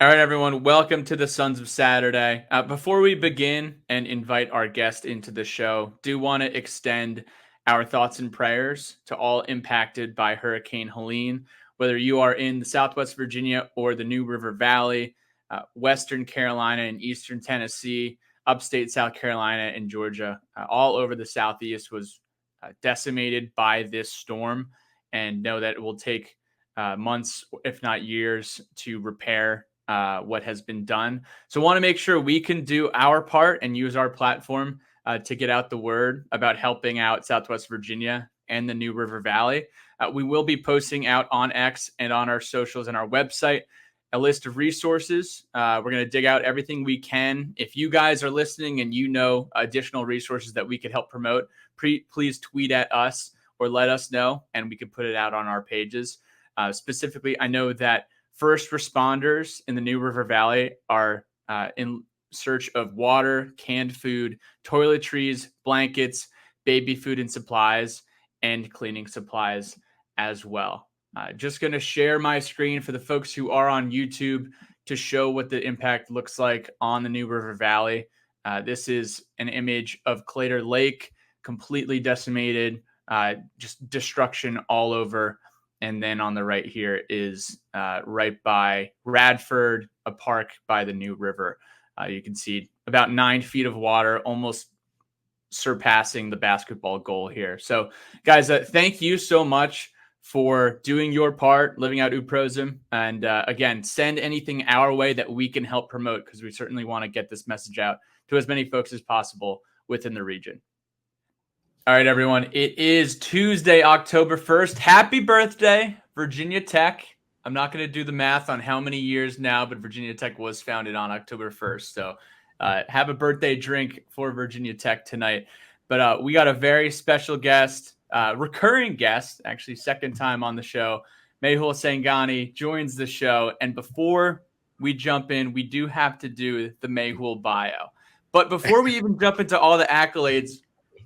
All right, everyone, welcome to the Sons of Saturday. Before we begin and invite our guest into the show, do want to extend our thoughts and prayers to all impacted by Hurricane Helene, whether you are in the Southwest Virginia or the New River Valley, Western Carolina and Eastern Tennessee, upstate South Carolina and Georgia, all over the Southeast was decimated by this storm, and know that it will take months, if not years, to repair what has been done. So want to make sure we can do our part and use our platform to get out the word about helping out Southwest Virginia and the New River Valley. We will be posting out on X and on our socials and our website a list of resources. We're going to dig out everything we can. If you guys are listening and you know additional resources that we could help promote, please tweet at us or let us know, and we can put it out on our pages. Specifically, I know that first responders in the New River Valley are in search of water, canned food, toiletries, blankets, baby food and supplies, and cleaning supplies as well. Just going to share my screen for the folks who are on YouTube to show what the impact looks like on the New River Valley. This is an image of Claytor Lake, completely decimated, just destruction all over. And then on the right here is right by Radford, a park by the New River. You can see about 9 feet of water, almost surpassing the basketball goal here. So, guys, thank you so much for doing your part, living out UPROSM. And again, send anything our way that we can help promote, because we certainly want to get this message out to as many folks as possible within the region. All right, everyone. It is Tuesday, October 1st. Happy birthday, Virginia Tech. I'm not going to do the math on how many years now, but Virginia Tech was founded on October 1st. So have a birthday drink for Virginia Tech tonight. But we got a very special guest, recurring guest, actually second time on the show. Mehul Sanghani joins the show. And before we jump in, we do have to do the Mehul bio. But before we even jump into all the accolades,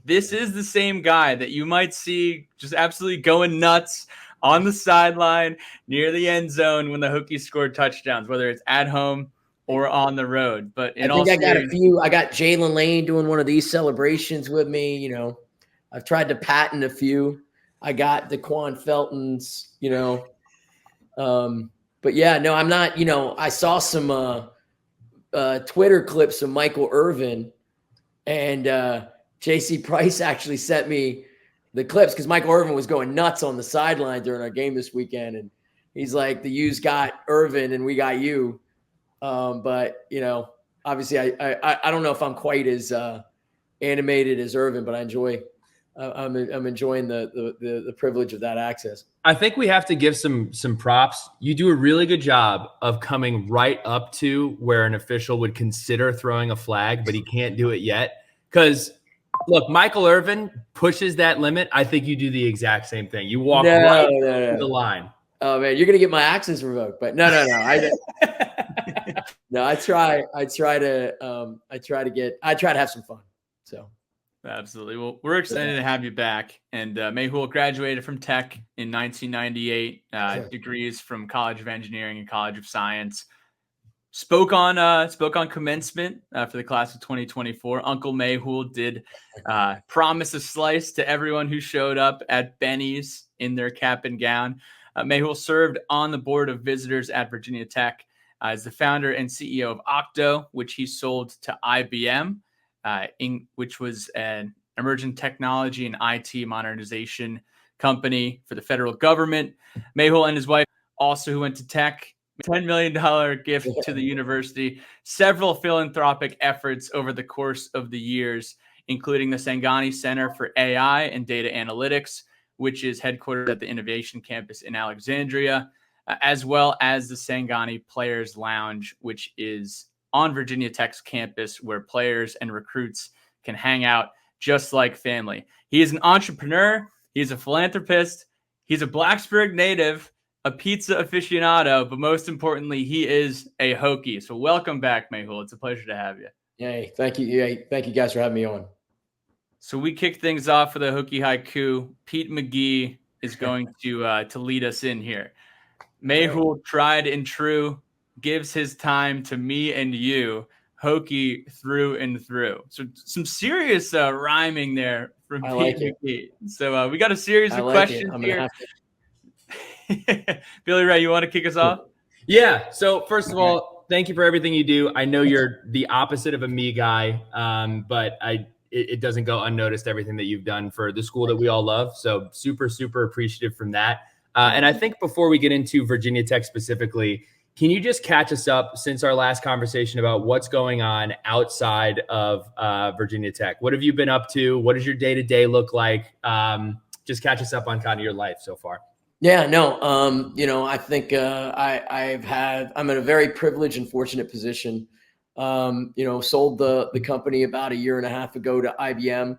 this is the same guy that you might see just absolutely going nuts on the sideline near the end zone when the Hokies scored touchdowns, whether it's at home or on the road. But I think I got a few. I got Jalen Lane doing one of these celebrations with me. You know, I've tried to patent a few. I got DeQuan Felton's, but yeah, no, I'm not, I saw some Twitter clips of Michael Irvin, and JC Price actually sent me the clips because Michael Irvin was going nuts on the sideline during our game this weekend. And he's like, the U's got Irvin and we got you. But, obviously I don't know if I'm quite as animated as Irvin, but I'm enjoying the privilege of that access. I think we have to give some props. You do a really good job of coming right up to where an official would consider throwing a flag, but he can't do it yet. Because, look, Michael Irvin pushes that limit. I think you do the exact same thing. You walk right to the line. Oh man, you're gonna get my access revoked. But no. I try to have some fun. So. Absolutely. Well, we're excited to have you back. And Mehul graduated from Tech in 1998, degrees from College of Engineering and College of Science. Spoke on commencement for the class of 2024. Uncle Mehul did promise a slice to everyone who showed up at Benny's in their cap and gown. Mehul served on the board of visitors at Virginia Tech as the founder and CEO of Octo, which he sold to IBM, which was an emerging technology and IT modernization company for the federal government. Mehul and his wife, also who went to Tech, $10 million gift to the university, several philanthropic efforts over the course of the years, including the Sanghani Center for AI and Data Analytics, which is headquartered at the Innovation Campus in Alexandria, as well as the Sanghani Players Lounge, which is on Virginia Tech's campus where players and recruits can hang out just like family. He is an entrepreneur. He's a philanthropist. He's a Blacksburg native, a pizza aficionado, but most importantly, he is a Hokie. So welcome back, Mehul. It's a pleasure to have you. Hey, thank you. Hey, thank you guys for having me on. So we kick things off with a Hokie haiku. Pete McGee is going to lead us in here. Mehul, tried and true, gives his time to me and you, Hokie through and through. So some serious rhyming there from I Pete like and it. Pete. So we got a series I of like it. questions I'm gonna here. have to. Billy Ray, you want to kick us off? Yeah. So first of Okay. all, thank you for everything you do. I know you're the opposite of a me guy, but it doesn't go unnoticed everything that you've done for the school that we all love. So super, super appreciative from that. And I think before we get into Virginia Tech specifically, can you just catch us up since our last conversation about what's going on outside of Virginia Tech? What have you been up to? What does your day-to-day look like? Just catch us up on kind of your life so far. Yeah, no, I think I'm in a very privileged and fortunate position. Sold the company about a year and a half ago to IBM.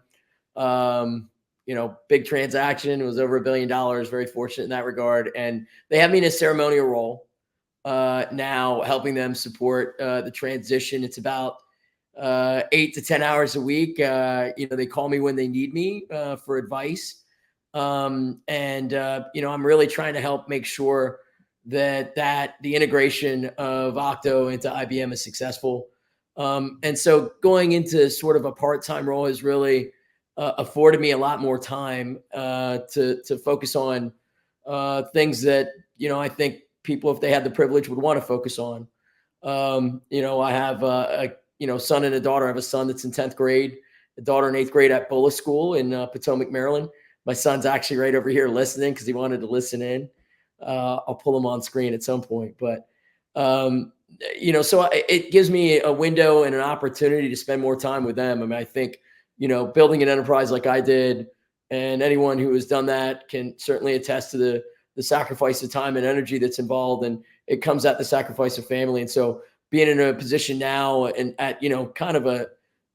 Big transaction. It was over $1 billion. Very fortunate in that regard. And they have me in a ceremonial role now, helping them support the transition. It's about 8 to 10 hours a week. They call me when they need me for advice. I'm really trying to help make sure that the integration of Octo into IBM is successful. And so going into sort of a part-time role has really afforded me a lot more time to focus on things that, I think people, if they had the privilege, would want to focus on. I have a son and a daughter. I have a son that's in 10th grade, a daughter in 8th grade at Bullis School in Potomac, Maryland. My son's actually right over here listening because he wanted to listen in. I'll pull him on screen at some point, but it gives me a window and an opportunity to spend more time with them. I mean, I think, building an enterprise like I did, and anyone who has done that can certainly attest to the sacrifice of time and energy that's involved, and it comes at the sacrifice of family. And so being in a position now and at, kind of a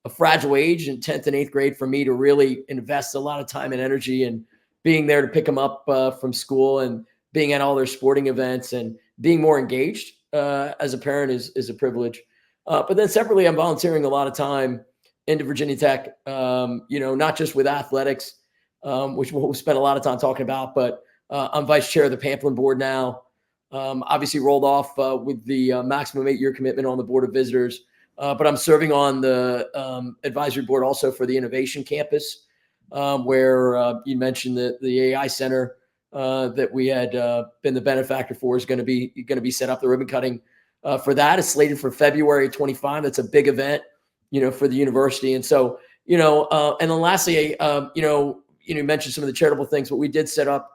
fragile age in 10th and 8th grade for me to really invest a lot of time and energy and being there to pick them up from school and being at all their sporting events and being more engaged as a parent is a privilege. But then separately, I'm volunteering a lot of time into Virginia Tech, not just with athletics, which we'll spend a lot of time talking about, but I'm vice chair of the Pamplin board now. Obviously rolled off with the maximum 8-year commitment on the board of visitors. But I'm serving on the advisory board also for the Innovation Campus, where you mentioned that the AI Center that we had been the benefactor for is going to be set up. The ribbon cutting for that is slated for February 25. That's a big event, for the university. And so, and then lastly, you mentioned some of the charitable things, but we did set up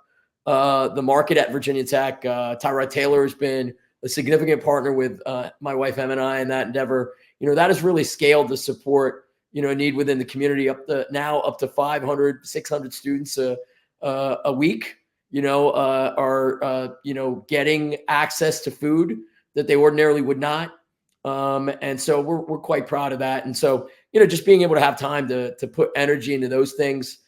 the market at Virginia Tech. Tyrod Taylor has been a significant partner with my wife Em and I in that endeavor. That has really scaled to support, a need within the community up to 500, 600 students a week, are getting access to food that they ordinarily would not. And so we're quite proud of that. And so, just being able to have time to put energy into those things,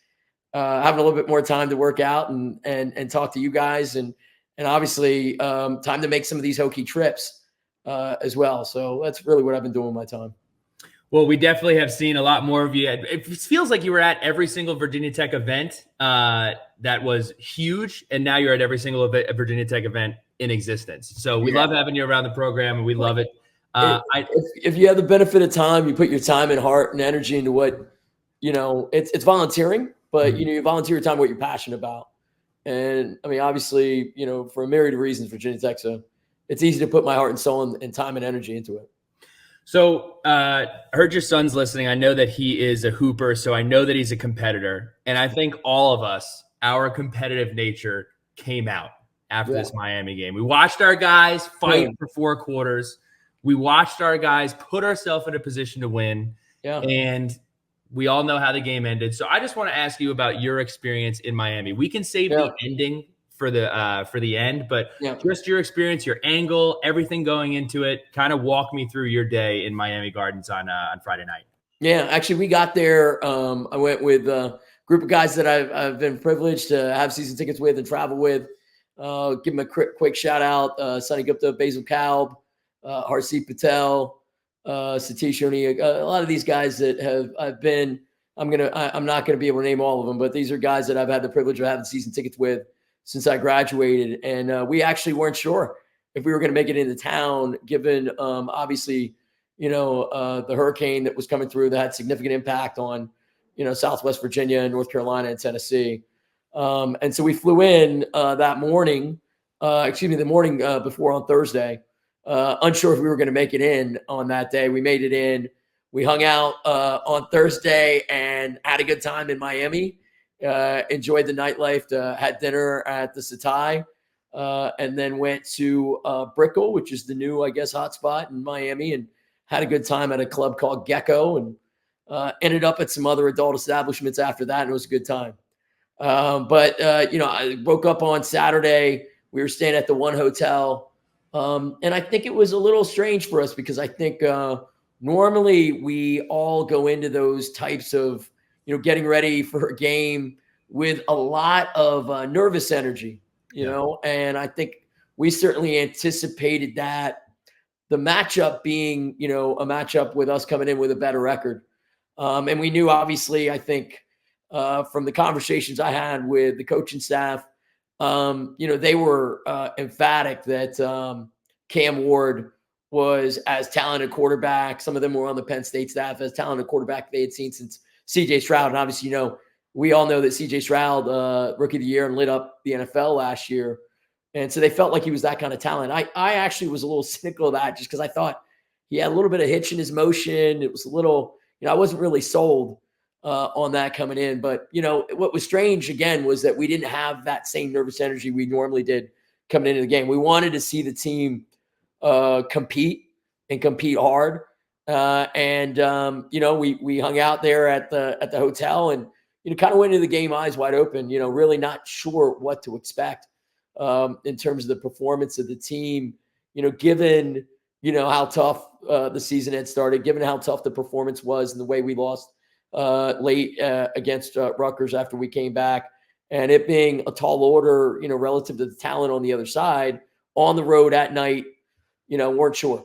having a little bit more time to work out and talk to you guys and obviously time to make some of these Hokie trips as well. So that's really what I've been doing with my time. Well, we definitely have seen a lot more of you. It feels like you were at every single Virginia Tech event that was huge, and now you're at every single Virginia Tech event in existence. So we love having you around the program, and we love it. If you have the benefit of time, you put your time and heart and energy into what, it's volunteering, but, you volunteer your time what you're passionate about. And I mean, obviously, for a myriad of reasons, Virginia Tech, so it's easy to put my heart and soul and time and energy into it. So I heard your son's listening. I know that he is a hooper, so I know that he's a competitor. And I think all of us, our competitive nature came out after this Miami game. We watched our guys fight for 4 quarters. We watched our guys put ourselves in a position to win. Yeah. And we all know how the game ended. So I just want to ask you about your experience in Miami. We can save the ending for the end, but just your experience, your angle, everything going into it. Kind of walk me through your day in Miami Gardens on Friday night. Yeah, actually, we got there. I went with a group of guys that I've been privileged to have season tickets with and travel with. Give them a quick shout out: Sonny Gupta, Basil Kalb, Harseep Patel, Satish Oni. A lot of these guys that I've been. I'm not gonna be able to name all of them, but these are guys that I've had the privilege of having season tickets with since I graduated. And we actually weren't sure if we were going to make it into town, given obviously, the hurricane that was coming through that had significant impact on, Southwest Virginia and North Carolina and Tennessee. And so we flew in that morning, the morning before on Thursday, unsure if we were going to make it in on that day. We made it in. We hung out on Thursday and had a good time in Miami. Enjoyed the nightlife. Had dinner at the Satai, and then went to Brickell, which is the new, I guess, hotspot in Miami, and had a good time at a club called Gecko, and ended up at some other adult establishments after that, and it was a good time. I woke up on Saturday. We were staying at the one hotel, and I think it was a little strange for us because I think normally we all go into those types of, getting ready for a game with a lot of nervous energy, and I think we certainly anticipated that the matchup being, a matchup with us coming in with a better record. And we knew, obviously, I think from the conversations I had with the coaching staff, they were emphatic that Cam Ward was as talented quarterback. Some of them were on the Penn State staff, as talented quarterback they had seen since CJ Stroud. And obviously, we all know that CJ Stroud, rookie of the year, and lit up the NFL last year. And so they felt like he was that kind of talent. I actually was a little cynical of that just because I thought he had a little bit of hitch in his motion. It was a little, I wasn't really sold on that coming in. But, what was strange, again, was that we didn't have that same nervous energy we normally did coming into the game. We wanted to see the team compete and compete hard. We hung out there at the hotel and, kind of went into the game eyes wide open, really not sure what to expect in terms of the performance of the team, given, how tough the season had started, given how tough the performance was and the way we lost late against Rutgers after we came back, and it being a tall order, relative to the talent on the other side on the road at night, weren't sure.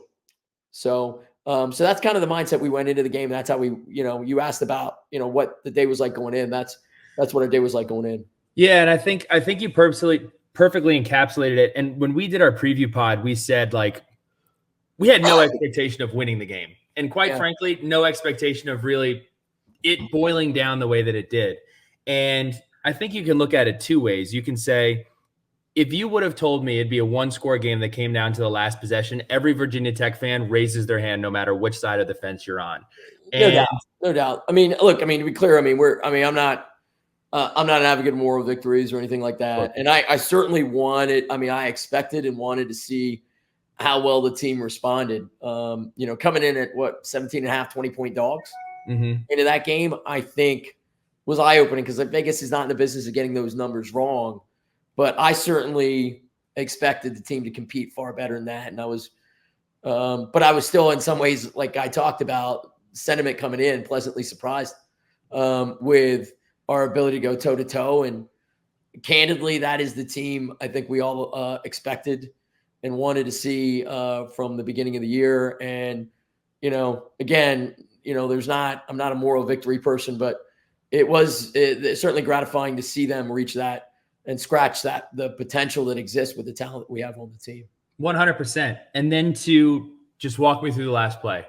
So that's kind of the mindset we went into the game. That's how we, you asked about, what the day was like going in. That's what our day was like going in. Yeah. And I think you perfectly encapsulated it. And when we did our preview pod, we said, like, we had no expectation of winning the game. And quite frankly, no expectation of really it boiling down the way that it did. And I think you can look at it two ways. You can say, if you would have told me it'd be a one-score game that came down to the last possession, every Virginia Tech fan raises their hand no matter which side of the fence you're on. And no doubt. I mean, look, to be clear, I'm not an advocate of moral victories or anything like that. And I certainly wanted, I expected and wanted to see how well the team responded. Coming in at 17.5, 20-point dogs into that game, I think was eye-opening because Vegas is not in the business of getting those numbers wrong. But I certainly expected the team to compete far better than that. And I was still in some ways, like I talked about, sentiment coming in, pleasantly surprised with our ability to go toe-to-toe. And candidly, that is the team I think we all expected and wanted to see from the beginning of the year. And, again, I'm not a moral victory person, but it's certainly gratifying to see them reach that and scratch the potential that exists with the talent that we have on the team. 100%. And then to just walk me through the last play,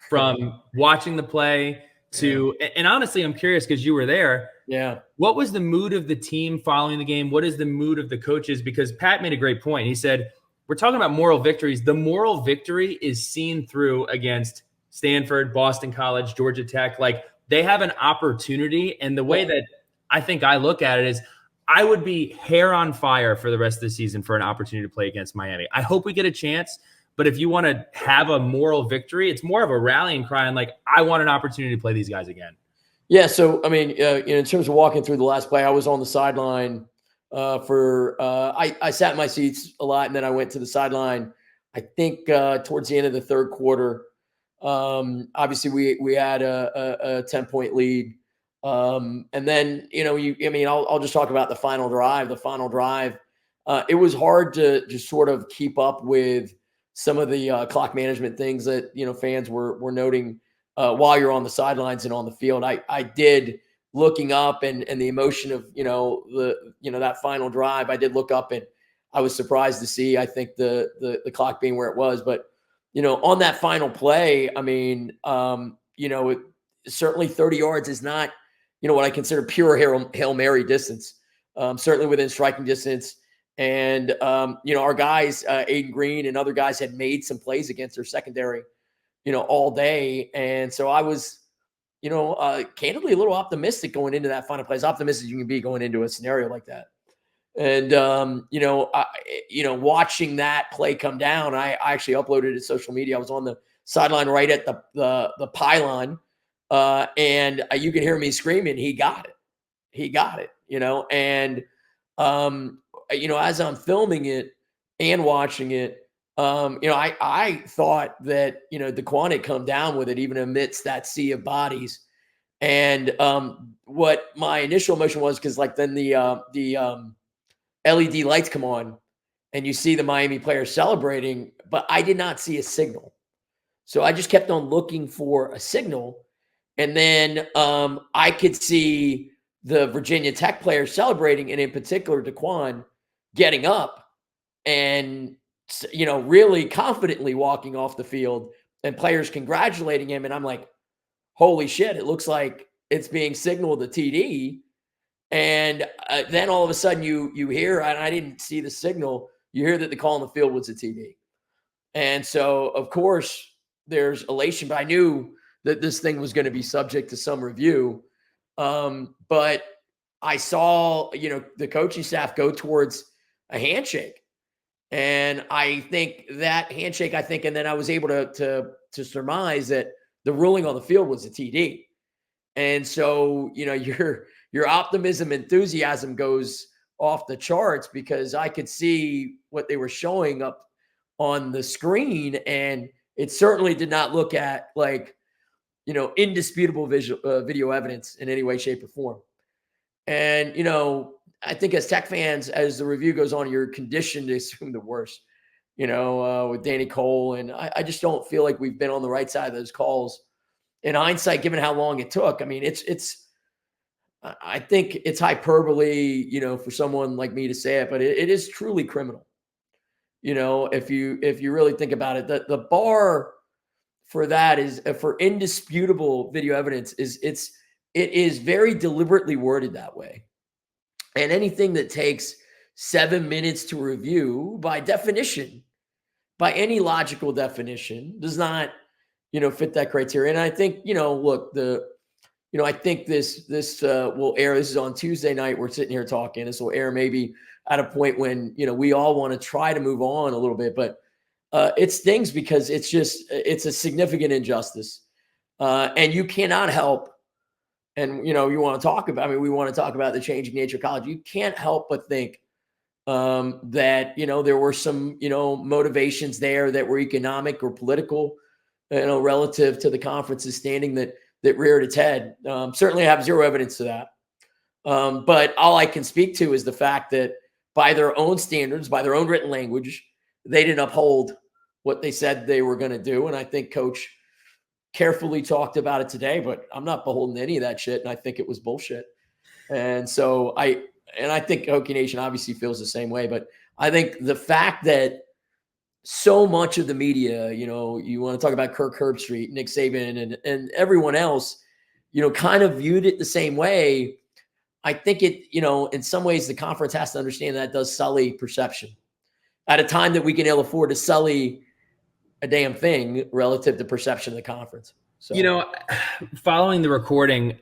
from watching the play to, and honestly, I'm curious because you were there. Yeah. What was the mood of the team following the game? What is the mood of the coaches? Because Pat made a great point. He said, we're talking about moral victories. The moral victory is seen through against Stanford, Boston College, Georgia Tech. Like, they have an opportunity. And the way that I think I look at it is, I would be hair on fire for the rest of the season for an opportunity to play against Miami. I hope we get a chance, but if you want to have a moral victory, it's more of a rallying cry and like, I want an opportunity to play these guys again. Yeah. So, in terms of walking through the last play, I was on the sideline I sat in my seats a lot, and then I went to the sideline, I think towards the end of the third quarter. Obviously we had a 10-point lead. And then, I'll just talk about the final drive. It was hard to just sort of keep up with some of the clock management things that, fans were noting while you're on the sidelines and on the field. I did, looking up and the emotion of, that final drive, I did look up and I was surprised to see, I think the clock being where it was, but on that final play, I mean, certainly 30 yards is not, what I consider pure Hail Mary distance, certainly within striking distance. And, our guys, Aiden Green and other guys had made some plays against their secondary, all day. And so I was, candidly a little optimistic going into that final play, as optimistic as you can be going into a scenario like that. And, watching that play come down, I actually uploaded it to social media. I was on the sideline right at the pylon. And you can hear me screaming, he got it, and, as I'm filming it and watching it, I thought that, Daquan had come down with it, even amidst that sea of bodies. And what my initial emotion was, because like then the LED lights come on and you see the Miami players celebrating, but I did not see a signal. So I just kept on looking for a signal. And then I could see the Virginia Tech players celebrating, and in particular, Daquan getting up and, really confidently walking off the field and players congratulating him. And I'm like, holy shit, it looks like it's being signaled to TD. And then all of a sudden you hear, and I didn't see the signal, you hear that the call on the field was a TD. And so, of course, there's elation, but I knew that this thing was going to be subject to some review. But I saw, the coaching staff go towards a handshake. And I think that handshake, and then I was able to surmise that the ruling on the field was a TD. And so, your optimism, enthusiasm goes off the charts, because I could see what they were showing up on the screen, and it certainly did not look at like, indisputable video evidence in any way, shape, or form. And, I think as Tech fans, as the review goes on, you're conditioned to assume the worst, with Danny Cole. And I just don't feel like we've been on the right side of those calls. In hindsight, given how long it took, I mean, I think it's hyperbole, for someone like me to say it, but it is truly criminal. If you really think about it, the bar for that is, for indisputable video evidence, it is very deliberately worded that way. And anything that takes 7 minutes to review, by definition, by any logical definition, does not, fit that criteria. And I think, look, I think this will air. This is on Tuesday night. We're sitting here talking. This will air maybe at a point when, we all want to try to move on a little bit, but it stings, because it's a significant injustice. And you cannot help. And, we want to talk about, we want to talk about the changing nature of college. You can't help but think that, there were some, motivations there that were economic or political, relative to the conference's standing that reared its head. Certainly have zero evidence to that. But all I can speak to is the fact that by their own standards, by their own written language, they didn't uphold what they said they were going to do. And I think Coach carefully talked about it today, but I'm not beholden to any of that shit. And I think it was bullshit. And so I think Hokie Nation obviously feels the same way, but I think the fact that so much of the media, you want to talk about Kirk Herbstreit, Nick Saban, and everyone else, kind of viewed it the same way. I think it, in some ways the conference has to understand that does sully perception at a time that we can ill afford to sully a damn thing relative to perception of the conference. So, following the recording,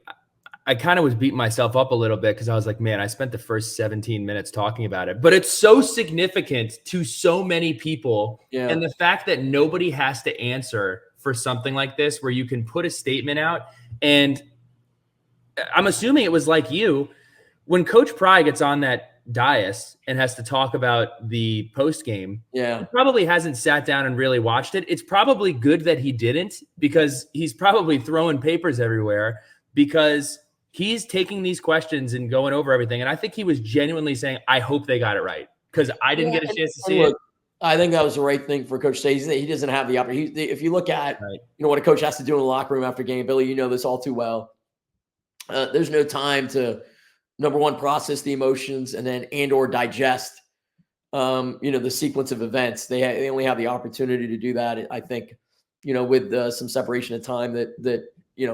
I kind of was beating myself up a little bit, because I was like, man, I spent the first 17 minutes talking about it, but it's so significant to so many people. Yeah. And the fact that nobody has to answer for something like this, where you can put a statement out. And I'm assuming it was like you, when Coach Pry gets on that dais and has to talk about the post game. Yeah. He probably hasn't sat down and really watched it. It's probably good that he didn't, because he's probably throwing papers everywhere, because he's taking these questions and going over everything. And I think he was genuinely saying, I hope they got it right, because I didn't get a chance to see it. I think that was the right thing for Coach Stacey. He doesn't have the opportunity. If you look at, what a coach has to do in the locker room after a game, Billy, you know this all too well. There's no time to, number one, process the emotions, and then or digest the sequence of events. They only have the opportunity to do that, I think, with some separation of time that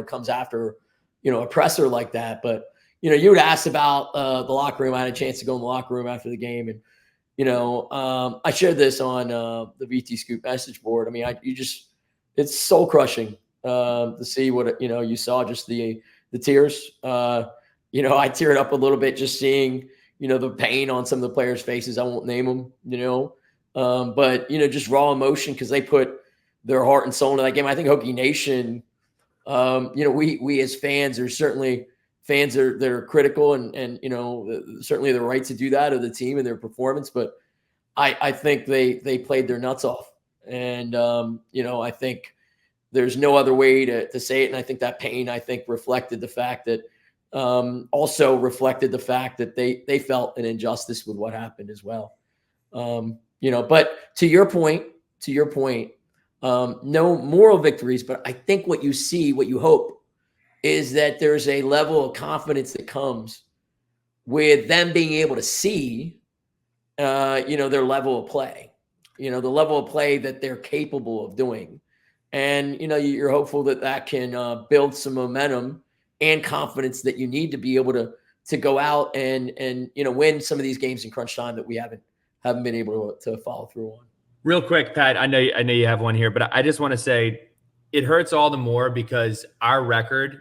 comes after, a presser like that. But, you would ask about the locker room. I had a chance to go in the locker room after the game, and, I shared this on the VT Scoop message board. I mean, it's soul crushing to see what, you saw, just the tears. I teared up a little bit just seeing, the pain on some of the players' faces. I won't name them, but, just raw emotion because they put their heart and soul into that game. I think Hokie Nation, we as fans are certainly fans that are critical and certainly the right to do that of the team and their performance. But I think they played their nuts off. And, I think there's no other way to say it. And I think that pain, reflected the fact that also reflected the fact that they felt an injustice with what happened as well. But to your point, no moral victories, but I think what you hope is that there's a level of confidence that comes with them being able to see, their level of play, the level of play that they're capable of doing. And, you're hopeful that can build some momentum and confidence that you need to be able to go out and win some of these games in crunch time that we haven't been able to follow through on. Real quick, Pat, I know you have one here, but I just want to say it hurts all the more because our record,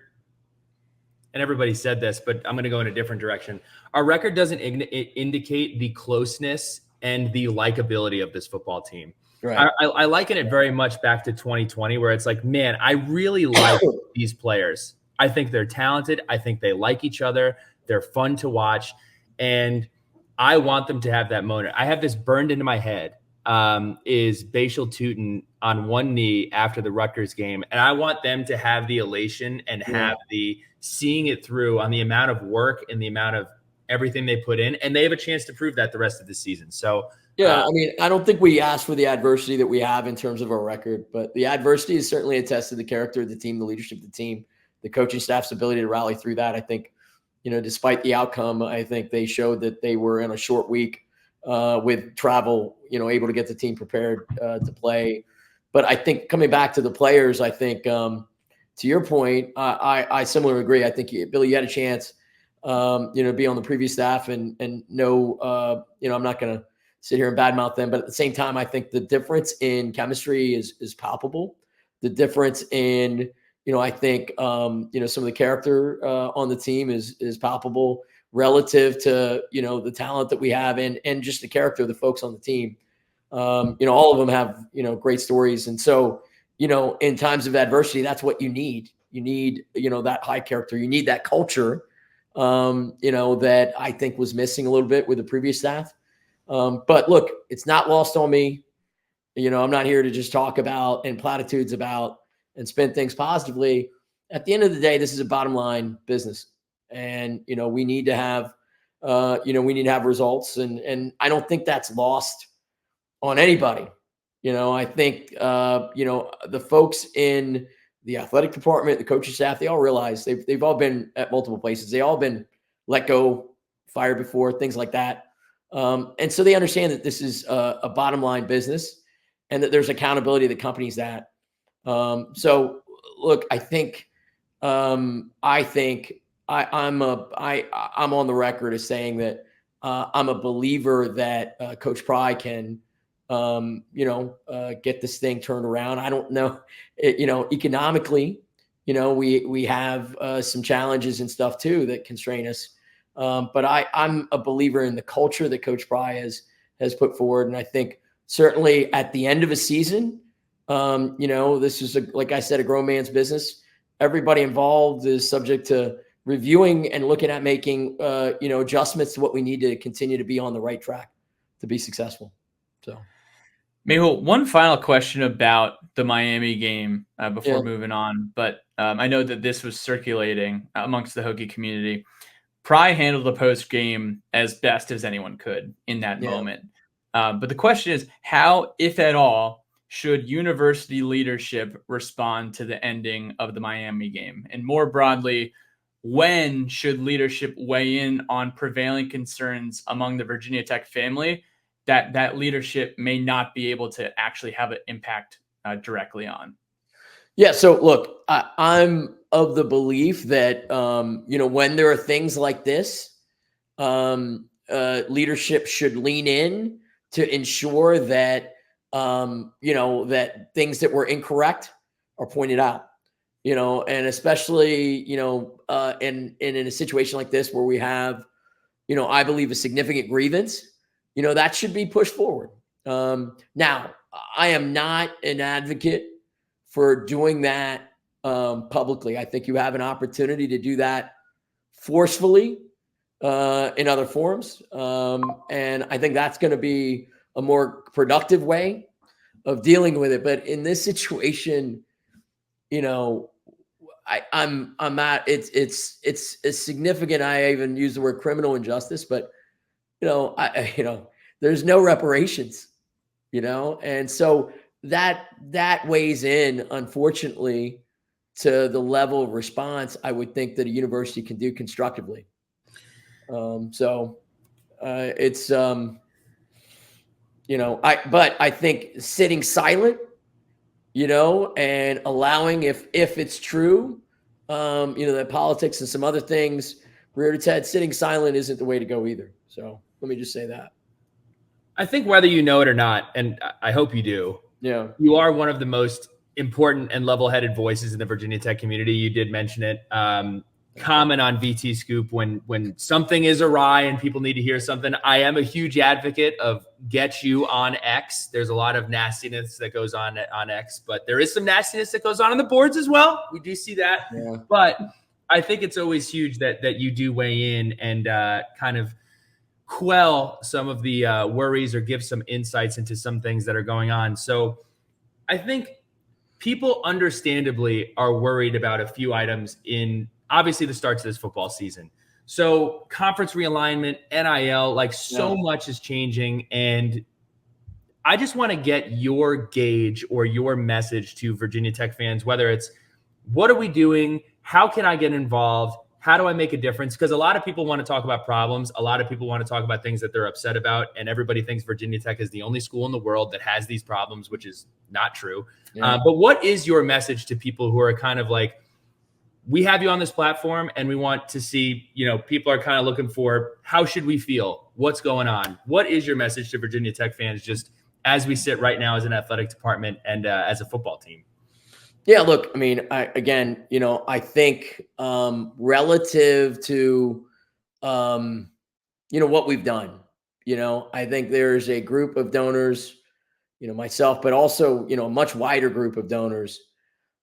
and everybody said this, but I'm going to go in a different direction. Our record doesn't indicate the closeness and the likability of this football team. Right. I liken it very much back to 2020, where it's like, man, I really like these players. I think they're talented. I think they like each other. They're fun to watch. And I want them to have that moment. I have this burned into my head, is Bashal Tutin on one knee after the Rutgers game. And I want them to have the elation and have the seeing it through on the amount of work and the amount of everything they put in. And they have a chance to prove that the rest of the season. So, yeah, I mean, I don't think we asked for the adversity that we have in terms of our record, but the adversity is certainly a test of the character of the team, the leadership of the team, the coaching staff's ability to rally through that. I think, despite the outcome, I think they showed that they were in a short week with travel, able to get the team prepared to play. But I think coming back to the players, I think to your point, I similarly agree. I think, Billy, you had a chance, be on the previous staff and know, I'm not going to sit here and badmouth them, but at the same time, I think the difference in chemistry is palpable. The difference in, I think, some of the character on the team is palpable relative to, the talent that we have and just the character of the folks on the team. All of them have, great stories. And so, in times of adversity, that's what you need. You need, that high character. You need that culture, that I think was missing a little bit with the previous staff. But look, it's not lost on me. I'm not here to just talk about and platitudes about and spin things positively. At the end of the day, this is a bottom line business. And, we need to have, results. And I don't think that's lost on anybody. I think, the folks in the athletic department, the coaching staff, they all realize they've all been at multiple places. They all been let go, fired before, things like that. And so they understand that this is a bottom line business and that there's accountability that accompanies that. So look, I think I'm on the record as saying that I'm a believer that Coach Pry can, get this thing turned around. I don't know, economically, we have some challenges and stuff too that constrain us. But I'm a believer in the culture that Coach Pry has put forward. And I think certainly at the end of a season, this is, like I said, a grown man's business. Everybody involved is subject to reviewing and looking at making, adjustments to what we need to continue to be on the right track to be successful. So, Mehul, one final question about the Miami game before moving on. But I know that this was circulating amongst the Hokie community. Pry handled the post game as best as anyone could in that moment. But the question is, how, if at all, should university leadership respond to the ending of the Miami game? And more broadly, when should leadership weigh in on prevailing concerns among the Virginia Tech family that leadership may not be able to actually have an impact directly on? Yeah. So look, I'm of the belief that, when there are things like this, leadership should lean in to ensure that, that things that were incorrect are pointed out, and especially, in a situation like this where we have, I believe a significant grievance, that should be pushed forward. Now, I am not an advocate for doing that publicly. I think you have an opportunity to do that forcefully in other forums. And I think that's going to be a more productive way of dealing with it. But in this situation, I'm at it's significant. I even use the word criminal injustice, but there's no reparations, and so that weighs in, unfortunately, to the level of response I would think that a university can do constructively. It's but I think sitting silent, and allowing, if it's true, that politics and some other things reared its head, sitting silent isn't the way to go either. So let me just say that. I think whether you know it or not, and I hope you do, you are one of the most important and level-headed voices in the Virginia Tech community. You did mention it. Comment on VT Scoop when something is awry and people need to hear something. I am a huge advocate of get you on X. There's a lot of nastiness that goes on X, but there is some nastiness that goes on the boards as well. We do see that. Yeah. But I think it's always huge that you do weigh in and kind of quell some of the worries or give some insights into some things that are going on. So I think people understandably are worried about a few items in obviously the start to this football season. So conference realignment, NIL, much is changing. And I just want to get your gauge or your message to Virginia Tech fans, whether it's what are we doing? How can I get involved? How do I make a difference? Because a lot of people want to talk about problems. A lot of people want to talk about things that they're upset about. And everybody thinks Virginia Tech is the only school in the world that has these problems, which is not true. Yeah. But what is your message to people who are kind of like, we have you on this platform and we want to see, people are kind of looking for, how should we feel? What's going on? What is your message to Virginia Tech fans just as we sit right now as an athletic department and as a football team? Yeah, look, I mean, I think relative to, what we've done, I think there's a group of donors, myself, but also, a much wider group of donors,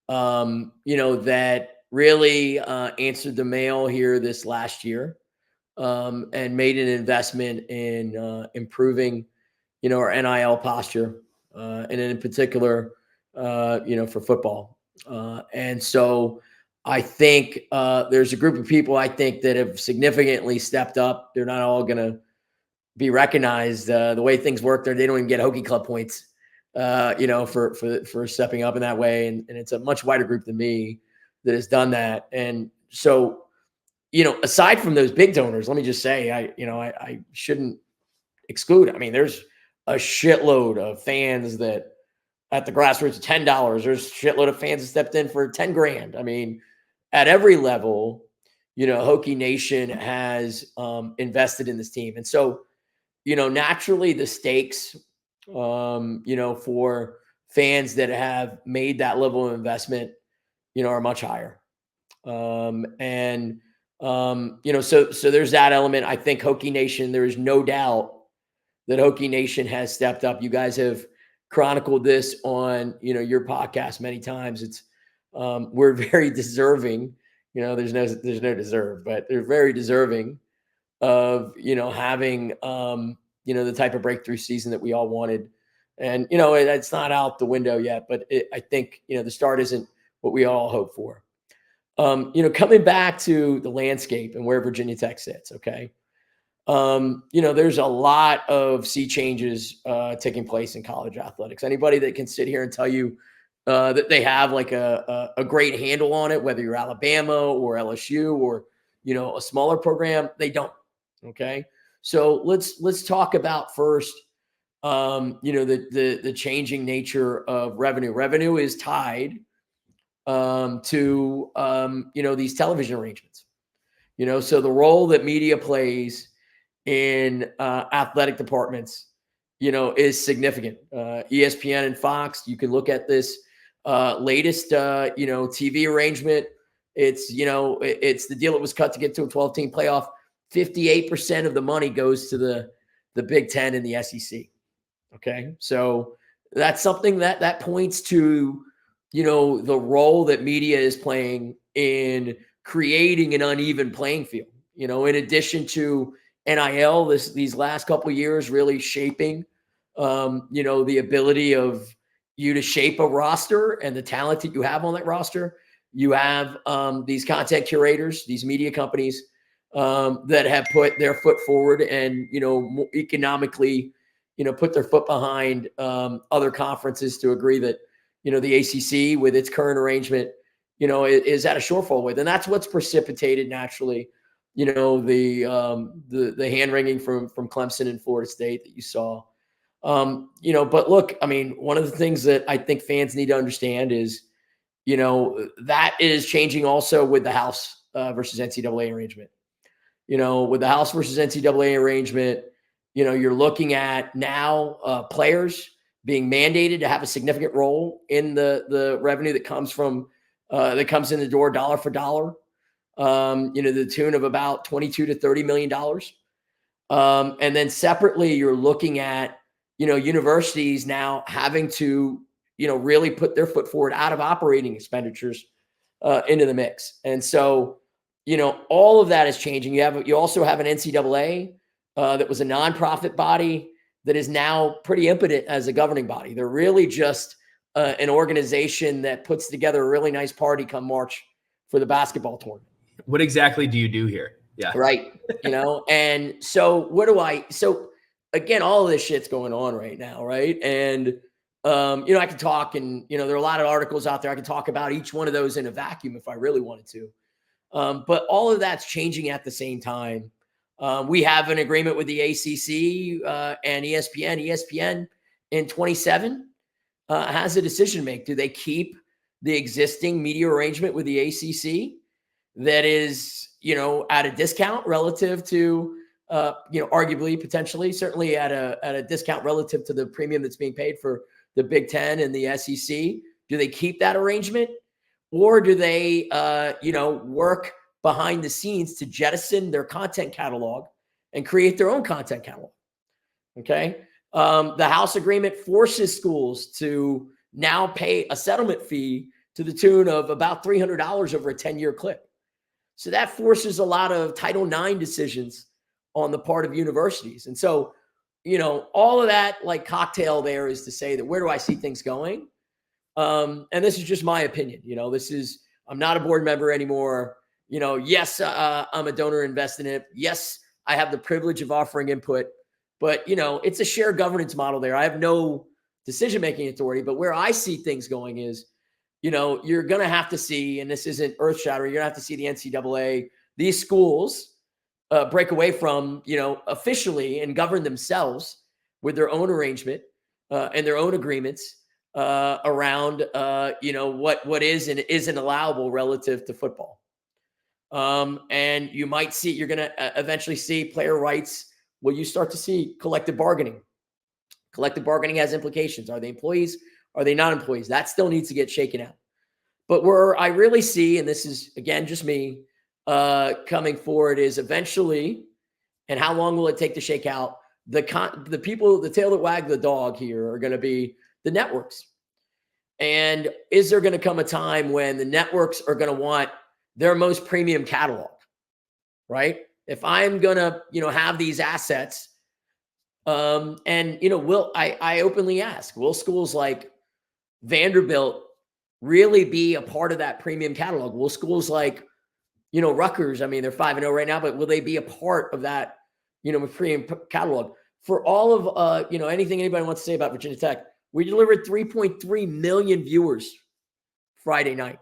that really answered the mail here this last year and made an investment in improving, our NIL posture and in particular, for football. And so I think there's a group of people I think that have significantly stepped up. They're not all going to be recognized the way things work there. They don't even get Hokie Club points, for stepping up in that way. And it's a much wider group than me that has done that. And so, aside from those big donors, let me just say, I shouldn't exclude. I mean, there's a shitload of fans that at the grassroots, $10, there's a shitload of fans that stepped in for 10 grand. I mean, at every level, Hokie Nation has invested in this team. And so, naturally the stakes, for fans that have made that level of investment, are much higher. So there's that element. I think Hokie Nation, there is no doubt that Hokie Nation has stepped up. You guys have chronicled this on, your podcast many times. It's, we're very deserving, there's no deserve, but they're very deserving of, having, the type of breakthrough season that we all wanted. And, it's not out the window yet, but I think, the start isn't what we all hope for. Coming back to the landscape and where Virginia Tech sits. Okay. There's a lot of sea changes taking place in college athletics. Anybody that can sit here and tell you that they have like a great handle on it, whether you're Alabama or LSU or, a smaller program, they don't. Okay. So let's talk about first, the changing nature of revenue. Revenue is tied to these television arrangements. So the role that media plays in athletic departments, is significant. ESPN and Fox, you can look at this latest, TV arrangement. It's the deal that was cut to get to a 12-team playoff. 58% of the money goes to the Big Ten and the SEC. Okay, so that's something that points to the role that media is playing in creating an uneven playing field. In addition to NIL, these last couple of years really shaping, the ability of you to shape a roster and the talent that you have on that roster. You have these content curators, these media companies that have put their foot forward and, economically, put their foot behind other conferences to agree that, the ACC with its current arrangement, is at a shortfall with. And that's what's precipitated naturally, the hand wringing from Clemson and Florida State that you saw. But look, I mean, one of the things that I think fans need to understand is, that is changing also with the House versus NCAA arrangement. With the House versus NCAA arrangement, you're looking at now players being mandated to have a significant role in the revenue that comes from that comes in the door dollar for dollar, the tune of about $22 to $30 million. And then separately, you're looking at, universities now having to, really put their foot forward out of operating expenditures into the mix. And so, all of that is changing. You also have an NCAA that was a nonprofit body that is now pretty impotent as a governing body. They're really just an organization that puts together a really nice party come March for the basketball tournament. What exactly do you do here? Yeah. Right. And so so again, all of this shit's going on right now. Right. And, I can talk and, there are a lot of articles out there. I can talk about each one of those in a vacuum if I really wanted to. But all of that's changing at the same time. We have an agreement with the ACC and ESPN. ESPN in 27 has a decision to make. Do they keep the existing media arrangement with the ACC that is, at a discount relative to, arguably, potentially, certainly at a discount relative to the premium that's being paid for the Big Ten and the SEC? Do they keep that arrangement? Or do they, work behind the scenes to jettison their content catalog and create their own content catalog? Okay. The House agreement forces schools to now pay a settlement fee to the tune of about $300 over a 10-year clip. So that forces a lot of Title IX decisions on the part of universities. And so, all of that like cocktail there is to say that where do I see things going? And this is just my opinion. I'm not a board member anymore. Yes, I'm a donor invested in it. Yes, I have the privilege of offering input, but it's a shared governance model there. I have no decision-making authority, but where I see things going is, you're going to have to see, and this isn't earth-shattering, you're going to have to see the NCAA, these schools break away from, officially and govern themselves with their own arrangement and their own agreements around, what is and isn't allowable relative to football. And you might see, you're going to eventually see player rights. Well, you start to see collective bargaining. Collective bargaining has implications. Are they employees? Are they not employees? That still needs to get shaken out. But where I really see, and this is, again, just me coming forward, is eventually, and how long will it take to shake out, the people, the tail that wag the dog here are going to be the networks. And is there going to come a time when the networks are going to want their most premium catalog, right? If I'm going to, have these assets, and, I openly ask, will schools like Vanderbilt really be a part of that premium catalog? Will schools like, Rutgers, I mean, they're 5-0 right now, but will they be a part of that, premium catalog? For all of, anything anybody wants to say about Virginia Tech, we delivered 3.3 million viewers Friday night.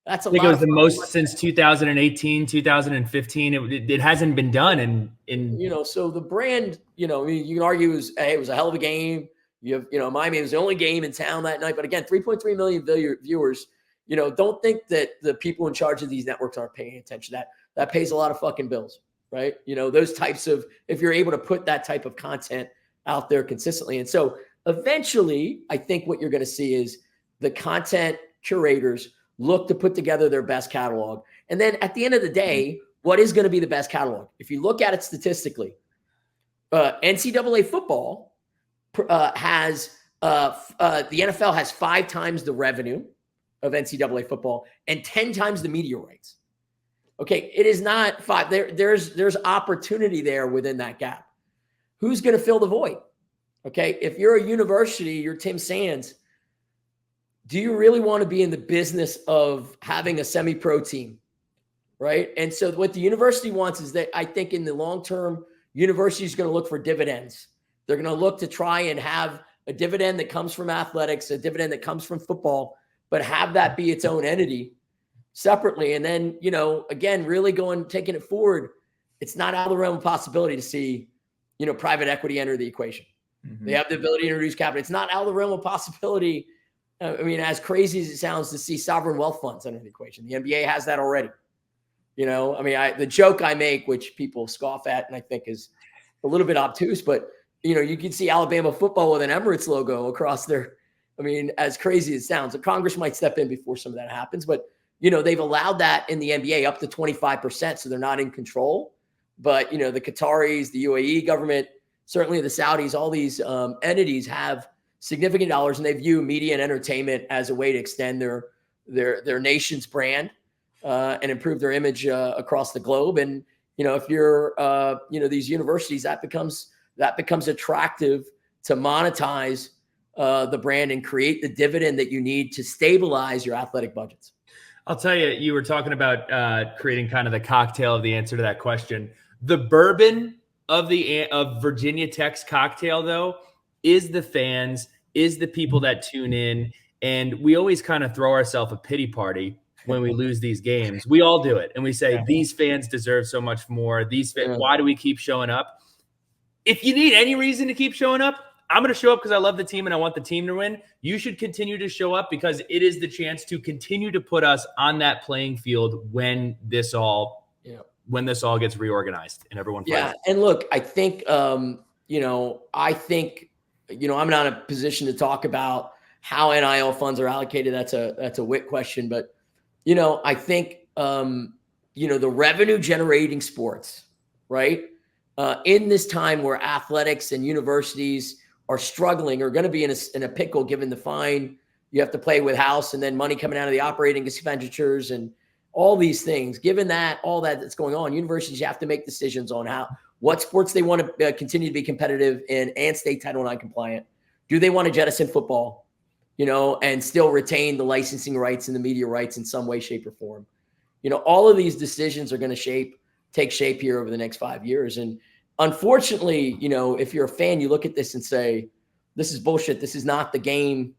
That's a I think lot. it was the most since 2018, 2015. It hasn't been done in so the brand, you can argue it was a hell of a game. Miami was the only game in town that night. But again, 3.3 million viewers. Don't think that the people in charge of these networks aren't paying attention. That pays a lot of fucking bills, right? Those types of, if you're able to put that type of content out there consistently. And so eventually, I think what you're going to see is the content curators look to put together their best catalog. And then at the end of the day, what is going to be the best catalog? If you look at it statistically, NCAA football has the NFL has 5 times the revenue of NCAA football and 10 times the media rights. Okay, it is not 5. There's opportunity there within that gap. Who's going to fill the void? Okay, if you're a university, you're Tim Sands. Do you really want to be in the business of having a semi-pro team? Right. And so what the university wants is that, I think in the long term, university is going to look for dividends. They're going to look to try and have a dividend that comes from athletics, a dividend that comes from football, but have that be its own entity separately. And then, again, really taking it forward, it's not out of the realm of possibility to see, private equity enter the equation. Mm-hmm. They have the ability to introduce capital. It's not out of the realm of possibility. As crazy as it sounds, to see sovereign wealth funds enter the equation. The NBA has that already. The joke I make, which people scoff at and I think is a little bit obtuse, but, you can see Alabama football with an Emirates logo across their, as crazy as it sounds, Congress might step in before some of that happens, but, they've allowed that in the NBA up to 25%. So they're not in control, but, the Qataris, the UAE government, certainly the Saudis, all these entities have significant dollars, and they view media and entertainment as a way to extend their nation's brand. And improve their image across the globe. And, if you're, these universities, that becomes attractive to monetize the brand and create the dividend that you need to stabilize your athletic budgets. I'll tell you, you were talking about creating kind of the cocktail of the answer to that question. The bourbon of Virginia Tech's cocktail, though, is the fans, is the people that tune in. And we always kind of throw ourselves a pity party when we lose these games. We all do it. And we say, these fans deserve so much more. Why do we keep showing up? If you need any reason to keep showing up, I'm going to show up because I love the team and I want the team to win. You should continue to show up because it is the chance to continue to put us on that playing field when this all gets reorganized and everyone plays. Yeah. And look, I think, I'm not in a position to talk about how NIL funds are allocated. That's a wit question, but I think, the revenue generating sports, right? In this time where athletics and universities are struggling, are going to be in a pickle, given the fine you have to play with house and then money coming out of the operating expenditures and all these things, given that, all that that's going on, universities have to make decisions on what sports they want to continue to be competitive in and stay Title IX compliant. Do they want to jettison football? And still retain the licensing rights and the media rights in some way, shape, or form. All of these decisions are going to take shape here over the next 5 years. And unfortunately, if you're a fan, you look at this and say, this is bullshit. This is not the game,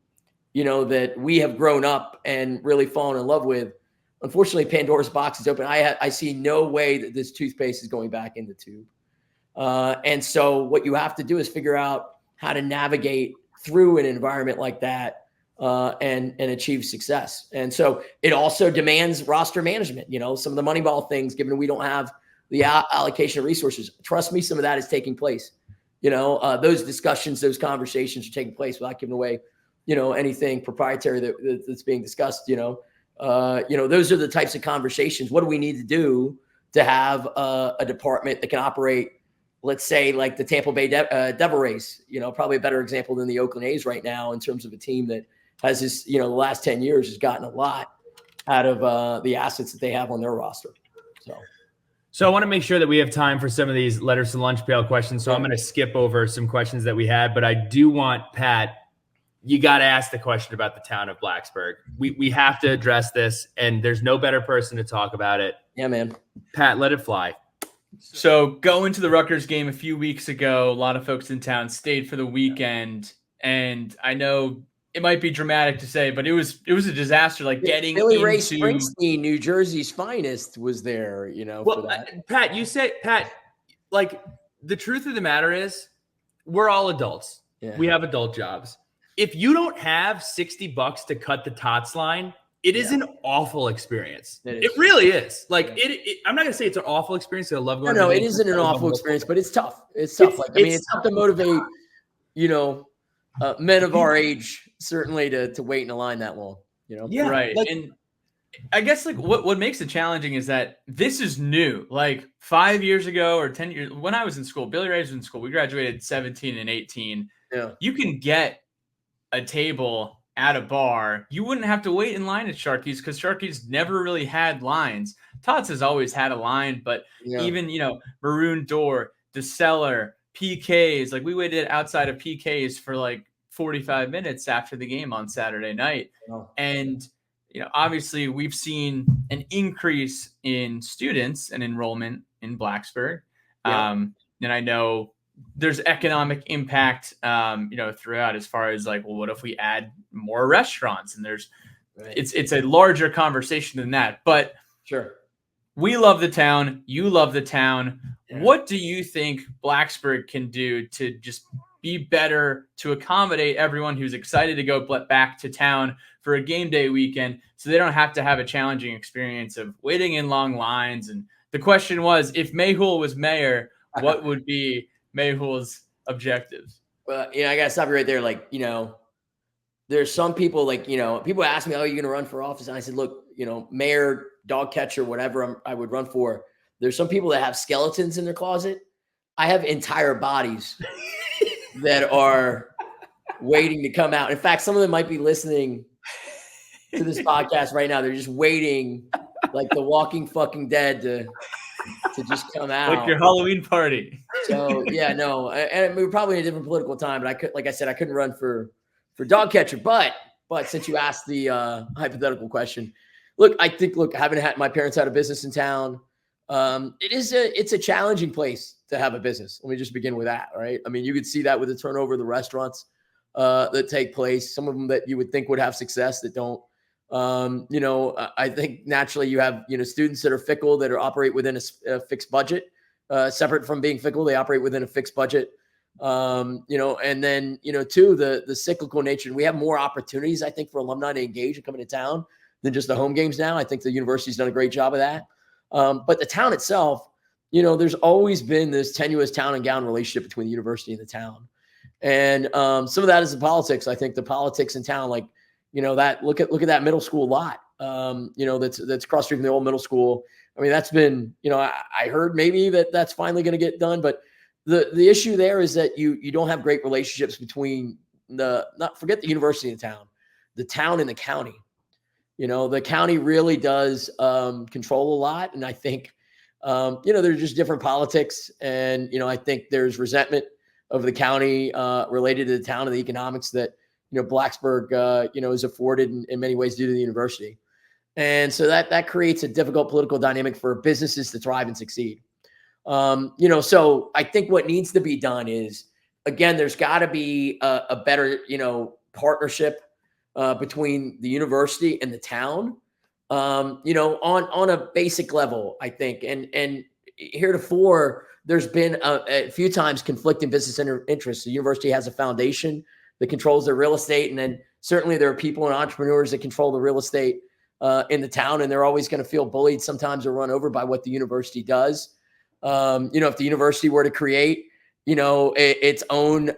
that we have grown up and really fallen in love with. Unfortunately, Pandora's box is open. I see no way that this toothpaste is going back in the tube. And so what you have to do is figure out how to navigate through an environment like that. And achieve success. And so it also demands roster management, some of the Moneyball things, given we don't have the allocation of resources. Trust me, some of that is taking place. Those discussions, those conversations are taking place without giving away, anything proprietary that's being discussed. Those are the types of conversations. What do we need to do to have a department that can operate, let's say, like the Tampa Bay Devil Rays, probably a better example than the Oakland A's right now in terms of a team that has this, the last 10 years has gotten a lot out of the assets that they have on their roster. So I want to make sure that we have time for some of these letters to lunch pail questions. So I'm going to skip over some questions that we had, but I do want, Pat, you got to ask the question about the town of Blacksburg. We have to address this, and there's no better person to talk about it. Yeah, man. Pat, let it fly. So going to the Rutgers game a few weeks ago, a lot of folks in town stayed for the weekend. And I know it might be dramatic to say, but it was a disaster. Like getting Billy Ray into Springsteen, New Jersey's finest, was there, for that. Pat, like the truth of the matter is we're all adults. Yeah. We have adult jobs. If you don't have $60 to cut the tots line, it is an awful experience. It really is. Like I'm not gonna say it's an awful experience. I love going. No, it isn't an awful experience, but it's tough. It's tough. It's tough to motivate, men of our age certainly to wait in a line that long. Yeah, right. And I guess like what makes it challenging is that this is new. Like 5 years ago or 10 years when I was in school, Billy Ray was in school. We graduated 17 and 18. Yeah, you can get a table at a bar. You wouldn't have to wait in line at Sharky's because Sharky's never really had lines. Tots has always had a line, but even, Maroon Door, the Cellar, PKs, like we waited outside of PKs for like 45 minutes after the game on Saturday night. Oh. And, obviously we've seen an increase in students and enrollment in Blacksburg. Yeah. And I know there's economic impact, throughout as far as like, well, what if we add more restaurants? And it's a larger conversation than that, but sure. We love the town. You love the town. Yeah. What do you think Blacksburg can do to just be better to accommodate everyone who's excited to go back to town for a game day weekend so they don't have to have a challenging experience of waiting in long lines? And the question was, if Mehul was mayor, what would be Mehul's objectives? Well, I got to stop you right there. Like, there's some people like, people ask me, oh, you're going to run for office? And I said, look, mayor, dog catcher, whatever I would run for. There's some people that have skeletons in their closet. I have entire bodies that are waiting to come out. In fact, some of them might be listening to this podcast right now. They're just waiting like the Walking Fucking Dead to just come out. Like your Halloween party. So and we were probably in a different political time, but I couldn't run for dog catcher. But since you asked the hypothetical question, my parents had a business in town. It's a challenging place to have a business. Let me just begin with that. All right. I mean, you could see that with the turnover of the restaurants that take place. Some of them that you would think would have success that don't. I think naturally you have, students that are fickle that operate within a fixed budget, separate from being fickle. They operate within a fixed budget. And then, too, the cyclical nature. And we have more opportunities, I think, for alumni to engage and come into town than just the home games now. I think the university's done a great job of that. But the town itself, there's always been this tenuous town and gown relationship between the university and the town. And some of that is the politics. I think the politics in town, like, that look at that middle school lot, that's cross street from the old middle school. I mean, that's been, I heard maybe that's finally going to get done, but the issue there is that you don't have great relationships between forget the university and the town and the county. The county really does control a lot. And I think, there's just different politics. And, I think there's resentment of the county related to the town and the economics that, Blacksburg, is afforded in many ways due to the university. And so that creates a difficult political dynamic for businesses to thrive and succeed. So I think what needs to be done is, again, there's got to be a better, partnership between the university and the town, on a basic level, I think. And heretofore, there's been a few times conflicting business interests. The university has a foundation that controls their real estate. And then certainly there are people and entrepreneurs that control the real estate in the town. And they're always going to feel bullied sometimes or run over by what the university does. If the university were to create, its own,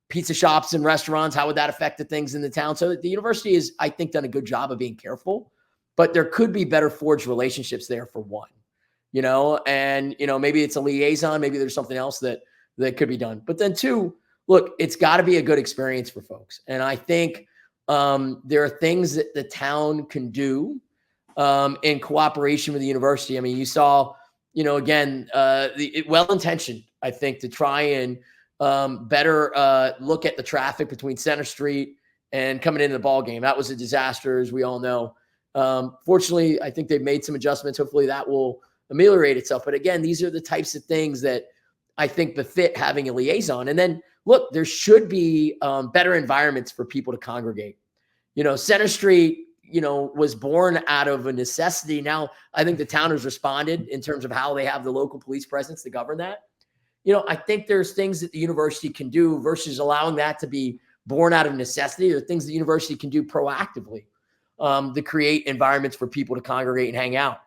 pizza shops and restaurants, how would that affect the things in the town? So the university is, I think, done a good job of being careful, but there could be better forged relationships there for one, and, maybe it's a liaison, maybe there's something else that could be done. But then two, look, it's got to be a good experience for folks. And I think there are things that the town can do in cooperation with the university. I mean, you saw, again, well-intentioned, I think, to try and better look at the traffic between Center Street and coming into the ball game. That was a disaster, as we all know. Fortunately, I think they've made some adjustments. Hopefully that will ameliorate itself. But again, these are the types of things that I think befit having a liaison. And then look, there should be better environments for people to congregate. Center Street, was born out of a necessity. Now, I think the town has responded in terms of how they have the local police presence to govern that. I think there's things that the university can do versus allowing that to be born out of necessity, or things the university can do proactively to create environments for people to congregate and hang out.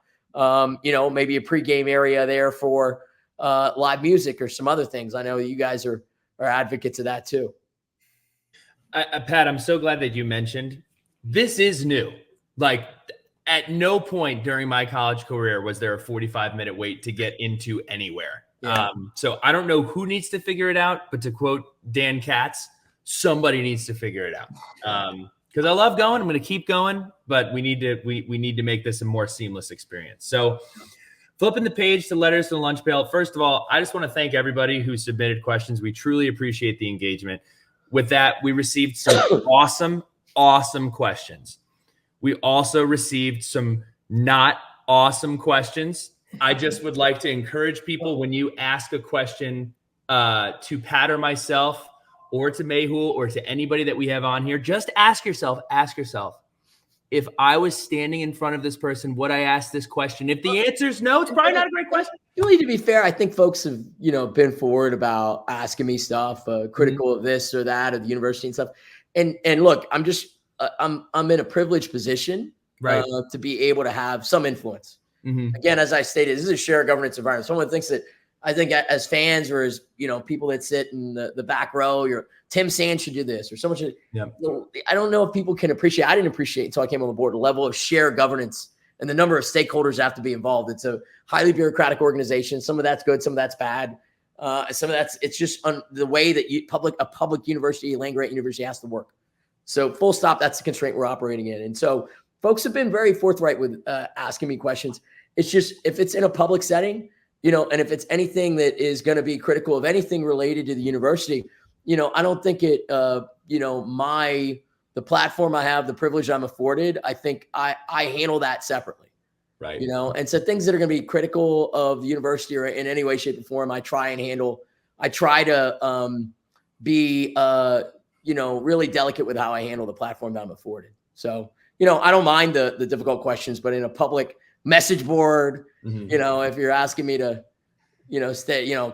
Maybe a pregame area there for live music or some other things. I know you guys are advocates of that too. Pat, I'm so glad that you mentioned this is new. Like, at no point during my college career was there a 45-minute wait to get into anywhere. Yeah. So I don't know who needs to figure it out, but to quote Dan Katz, somebody needs to figure it out. Because I love going, I'm going to keep going, but we need to make this a more seamless experience. So flipping the page to letters to the lunch pail. First of all, I just want to thank everybody who submitted questions. We truly appreciate the engagement. With that, we received some awesome questions. We also received some not awesome questions. I just would like to encourage people, when you ask a question to Pat or myself or to Mehul or to anybody that we have on here, just ask yourself, if I was standing in front of this person, would I ask this question? If the answer is no, it's probably not a great question. Really, to be fair, I think folks have, been forward about asking me stuff, critical of this or that, of the university and stuff. And look, I'm in a privileged position, right, to be able to have some influence. Mm-hmm. Again, as I stated, this is a shared governance environment. Someone thinks that, I think as fans or as, people that sit in the back row, Tim Sand should do this, or someone should. Yeah. I don't know if people can appreciate. I didn't appreciate until I came on the board the level of shared governance and the number of stakeholders that have to be involved. It's a highly bureaucratic organization. Some of that's good, some of that's bad. Some of it's just the way that a public university, land grant university, has to work. So full stop. That's the constraint we're operating in. And so folks have been very forthright with asking me questions. It's just, if it's in a public setting, and if it's anything that is going to be critical of anything related to the university, I don't think it, the platform I have, the privilege I'm afforded, I think I handle that separately. Right. And so things that are going to be critical of the university or in any way, shape, or form, I try to be, really delicate with how I handle the platform that I'm afforded. So, I don't mind the difficult questions, but in a public message board, mm-hmm. If you're asking me to,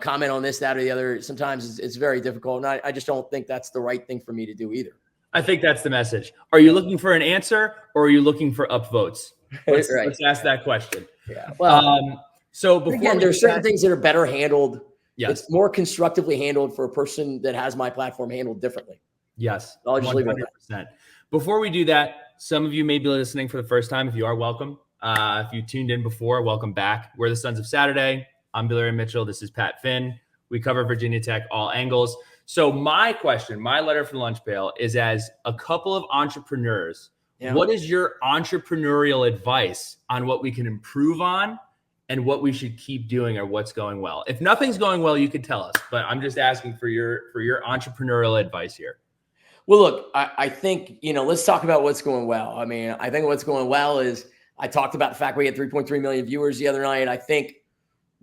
comment on this, that, or the other, sometimes it's very difficult. And I just don't think that's the right thing for me to do either. I think that's the message. Are you looking for an answer, or are you looking for upvotes? Let's ask that question. Yeah. Well, so before again, there's certain things that are better handled. Yes. It's more constructively handled for a person that has my platform handled differently. Yes. I'll just leave it at 100%. Before we do that, some of you may be listening for the first time. If you are, welcome. If you tuned in before, welcome back. We're the Sons of Saturday. I'm BRM Mitchell. This is Pat Finn. We cover Virginia Tech all angles. So my question, my letter from the lunch pail, is as a couple of entrepreneurs, what is your entrepreneurial advice on what we can improve on and what we should keep doing, or what's going well? If nothing's going well, you could tell us, but I'm just asking for your entrepreneurial advice here. Well, look, I think, let's talk about what's going well. I mean, I think what's going well is, I talked about the fact we had 3.3 million viewers the other night. I think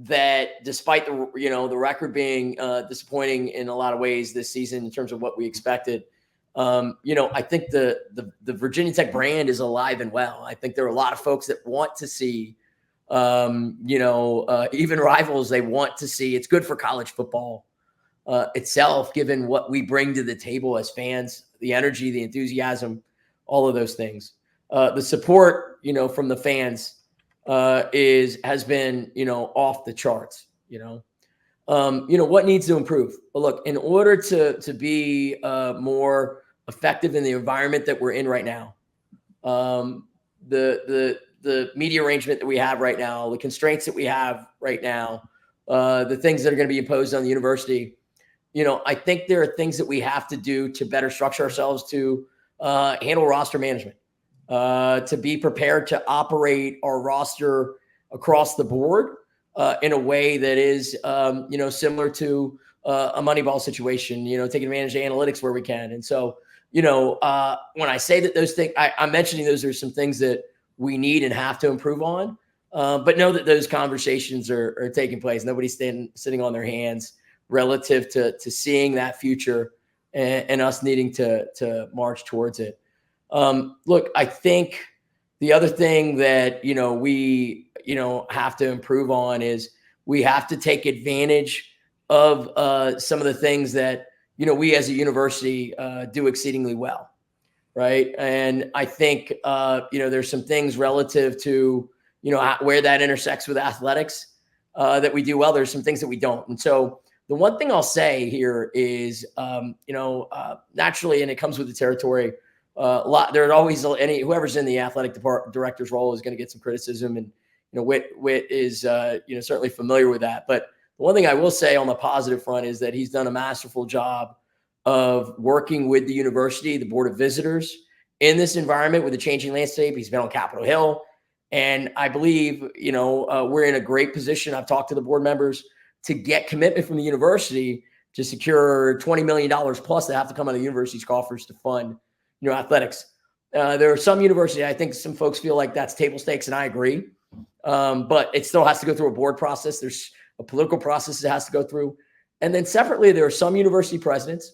that despite the record being disappointing in a lot of ways this season in terms of what we expected, I think the Virginia Tech brand is alive and well. I think there are a lot of folks that want to see, even rivals, they want to see. It's good for college football itself, given what we bring to the table as fans, the energy, the enthusiasm, all of those things. The support, from the fans has been, off the charts, what needs to improve? Well, look, in order to be more effective in the environment that we're in right now, the media arrangement that we have right now, the constraints that we have right now, the things that are going to be imposed on the university, I think there are things that we have to do to better structure ourselves to handle roster management. To be prepared to operate our roster across the board in a way that is, similar to a Moneyball situation, taking advantage of analytics where we can. And so, when I say that those things, I'm mentioning those are some things that we need and have to improve on, but know that those conversations are taking place. Nobody's sitting on their hands. relative to seeing that future and us needing to march towards it. Look, I think the other thing that, we, have to improve on is we have to take advantage of some of the things that, we as a university do exceedingly well. Right. And I think, there's some things relative to, where that intersects with athletics that we do well. There's some things that we don't. And so the one thing I'll say here is, naturally, and it comes with the territory, a lot. There are always whoever's in the athletic director's role is going to get some criticism, and Whit is certainly familiar with that. But the one thing I will say on the positive front is that he's done a masterful job of working with the university, the board of visitors in this environment with the changing landscape. He's been on Capitol Hill, and I believe we're in a great position. I've talked to the board members to get commitment from the university to secure $20 million plus that have to come out of the university's coffers to fund athletics. There are some universities, I think some folks feel like that's table stakes, and I agree. But it still has to go through a board process. There's a political process it has to go through. And then separately, there are some university presidents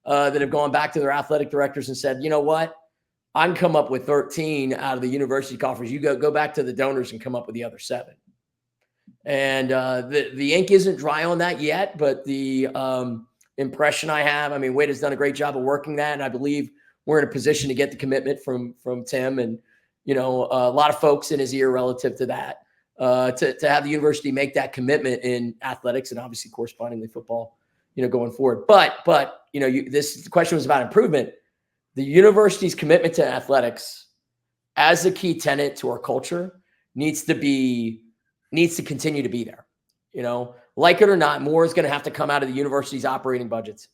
that have gone back to their athletic directors and said, you know what, I can come up with 13 out of the university coffers. You go back to the donors and come up with the other 7. And the ink isn't dry on that yet, but the impression I have, Wade has done a great job of working that. And I believe we're in a position to get the commitment from Tim and, a lot of folks in his ear relative to that, to have the university make that commitment in athletics and obviously correspondingly football, going forward. But the question was about improvement. The university's commitment to athletics as a key tenet to our culture needs to continue to be there. Like it or not, more is going to have to come out of the university's operating budgets.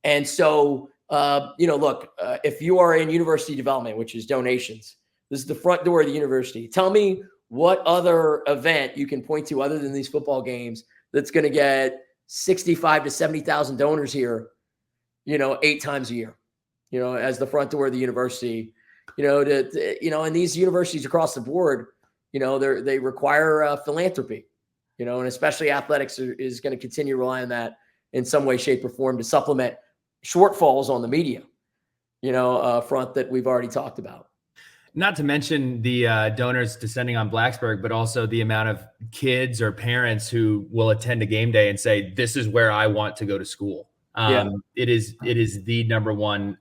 And so, look, if you are in university development, which is donations, this is the front door of the university. Tell me what other event you can point to other than these football games that's going to get 65 to 70,000 donors here, 8 times a year, as the front door of the university, and these universities across the board, they require philanthropy, and especially athletics is going to continue to rely on that in some way, shape, or form to supplement shortfalls on the media, front that we've already talked about. Not to mention the donors descending on Blacksburg, but also the amount of kids or parents who will attend a game day and say, this is where I want to go to school. It is the number one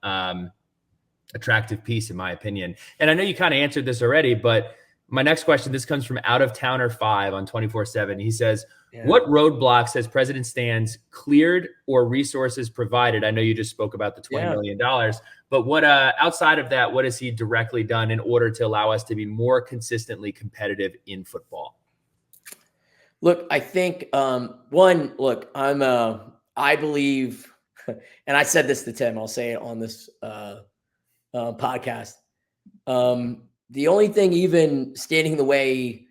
attractive piece, in my opinion. And I know you kind of answered this already, but my next question, this comes from Out of Towner 5 on 24/7. He says, what roadblocks has President Stans cleared or resources provided? I know you just spoke about the $20 million, but what outside of that, what has he directly done in order to allow us to be more consistently competitive in football? Look, I think I believe, and I said this to Tim, I'll say it on this podcast. The only thing even standing in the way,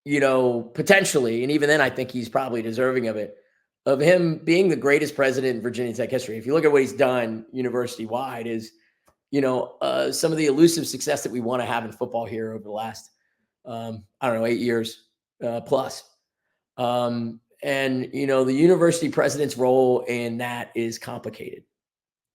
potentially, and even then I think he's probably deserving of it, of him being the greatest president in Virginia Tech history. If you look at what he's done university-wide is, some of the elusive success that we want to have in football here over the last, 8 years plus. And, the university president's role in that is complicated.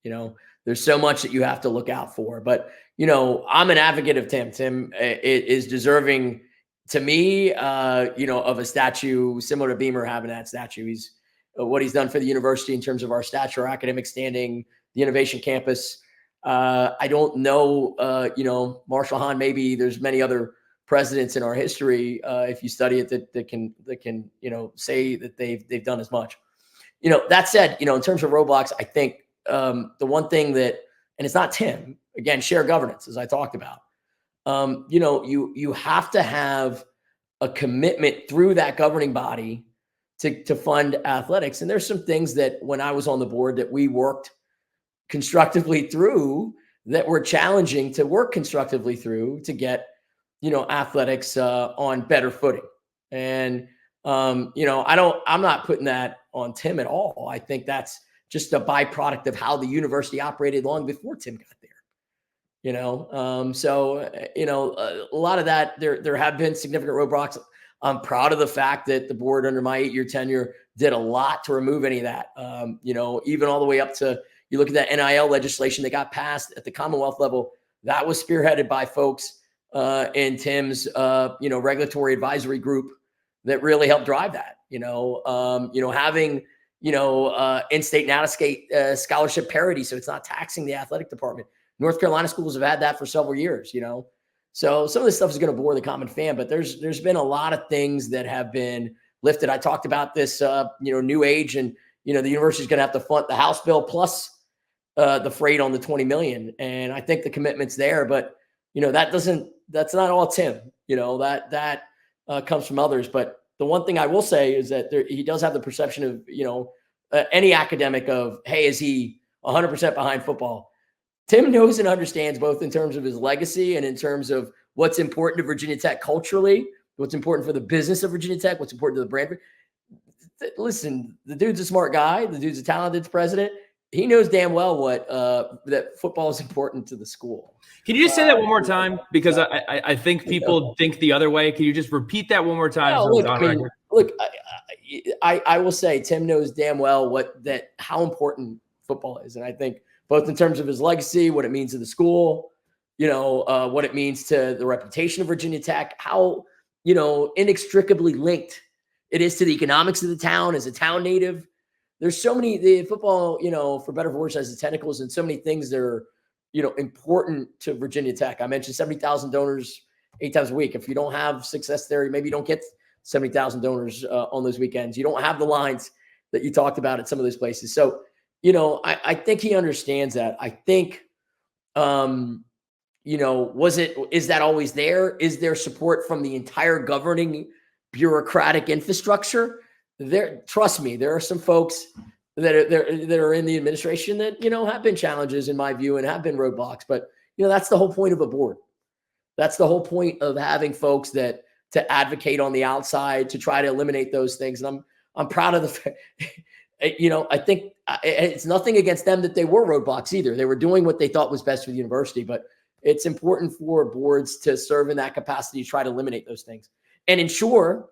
There's so much that you have to look out for, but, I'm an advocate of Tim. Tim is deserving to me, of a statue similar to Beamer having that statue. He's what he's done for the university in terms of our stature, our academic standing, the innovation campus. I don't know, Marshall Hahn, maybe there's many other presidents in our history, if you study it, that can say that they've done as much. That said, in terms of roadblocks, I think the one thing that, and it's not Tim, again, shared governance, as I talked about. You have to have a commitment through that governing body to fund athletics. And there's some things that when I was on the board that we worked constructively through that were challenging to work constructively through to get, athletics on better footing. And, I'm not putting that on Tim at all. I think that's just a byproduct of how the university operated long before Tim got there. A lot of that, there have been significant roadblocks. I'm proud of the fact that the board under my 8-year tenure did a lot to remove any of that. Even all the way up to, you look at that NIL legislation that got passed at the Commonwealth level, that was spearheaded by folks in Tim's, regulatory advisory group that really helped drive that. Having in-state and out-of-state scholarship parity, so it's not taxing the athletic department. North Carolina schools have had that for several years. So some of this stuff is going to bore the common fan, but there's been a lot of things that have been lifted. I talked about this, new age, and the university is going to have to front the House bill plus the freight on the $20 million, and I think the commitment's there. But that's not all Tim. That comes from others. But the one thing I will say is that he does have the perception of any academic of, hey, is he 100% behind football? Tim knows and understands, both in terms of his legacy and in terms of what's important to Virginia Tech culturally, what's important for the business of Virginia Tech, what's important to the brand. Listen, the dude's a smart guy. The dude's a talented president. He knows damn well what that football is important to the school. Can you just say that one more time? Because I think people think the other way. Can you just repeat that one more time? I will say Tim knows damn well how important football is. And I think both in terms of his legacy, what it means to the school, what it means to the reputation of Virginia Tech, how, inextricably linked it is to the economics of the town as a town native. There's so many, the football, for better or for worse, has the tentacles and so many things that are, important to Virginia Tech. I mentioned 70,000 donors 8 times a week. If you don't have success there, maybe you don't get 70,000 donors on those weekends. You don't have the lines that you talked about at some of those places. So, I think he understands that. I think, is that always there? Is there support from the entire governing bureaucratic infrastructure? Trust me, there are some folks that are in the administration that, have been challenges in my view and have been roadblocks, but that's the whole point of a board. That's the whole point of having folks to advocate on the outside to try to eliminate those things. And I'm proud of the I think it's nothing against them that they were roadblocks either. They were doing what they thought was best for the university, but it's important for boards to serve in that capacity to try to eliminate those things and ensure,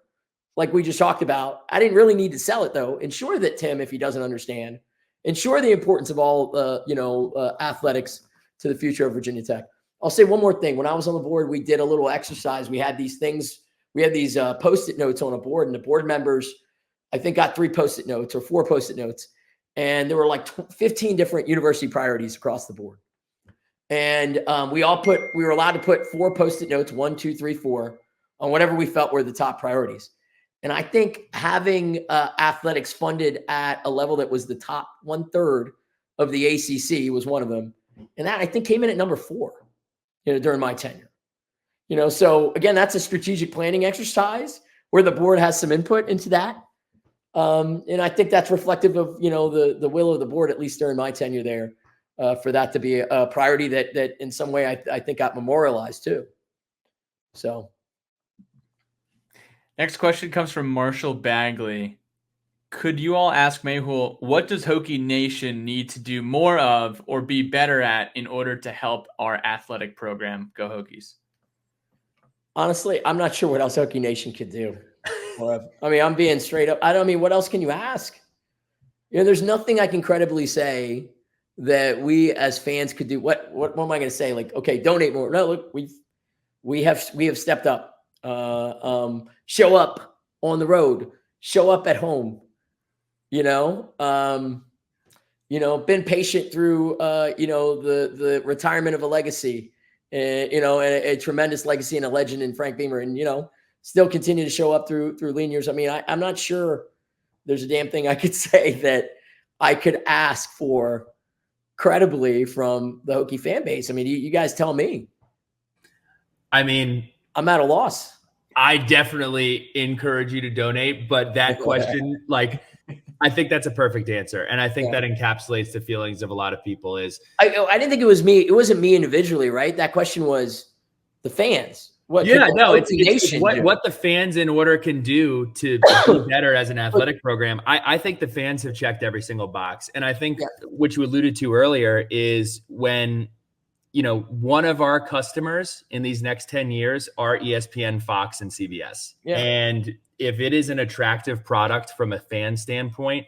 like we just talked about, I didn't really need to sell it though. Ensure that Tim, if he doesn't understand, ensure the importance of all, athletics to the future of Virginia Tech. I'll say one more thing. When I was on the board, we did a little exercise. We had these things, we had these Post-it notes on a board, and the board members, I think, got 3 Post-it notes or 4 Post-it notes. And there were like 15 different university priorities across the board. And we were allowed to put 4 Post-it notes, 1, 2, 3, 4, on whatever we felt were the top priorities. And I think having athletics funded at a level that was the top 1/3 of the ACC was one of them. And that, I think, came in at number 4, during my tenure. So again, that's a strategic planning exercise where the board has some input into that. And I think that's reflective of, the will of the board, at least during my tenure there, for that to be a priority that in some way I think got memorialized too. So. Next question comes from Marshall Bagley. Could you all ask Mehul, what does Hokie Nation need to do more of or be better at in order to help our athletic program go Hokies? Honestly, I'm not sure what else Hokie Nation could do. I'm being straight up. What else can you ask? There's nothing I can credibly say that we as fans could do. What am I going to say? Like, okay, donate more. No, look, we have stepped up. Show up on the road, show up at home, been patient through, the retirement of a legacy, a tremendous legacy and a legend in Frank Beamer, and, still continue to show up through lean years. I'm not sure there's a damn thing I could say that I could ask for credibly from the Hokie fan base. You guys tell me. I'm at a loss. I definitely encourage you to donate, but that question, I think that's a perfect answer. And I think that encapsulates the feelings of a lot of people is. I didn't think it was me. It wasn't me individually, right? That question was the fans. It's what the fans in order can do to be better as an athletic program. I think the fans have checked every single box. And I think what you alluded to earlier is when one of our customers in these next 10 years are ESPN, Fox, and CBS. Yeah. And if it is an attractive product from a fan standpoint,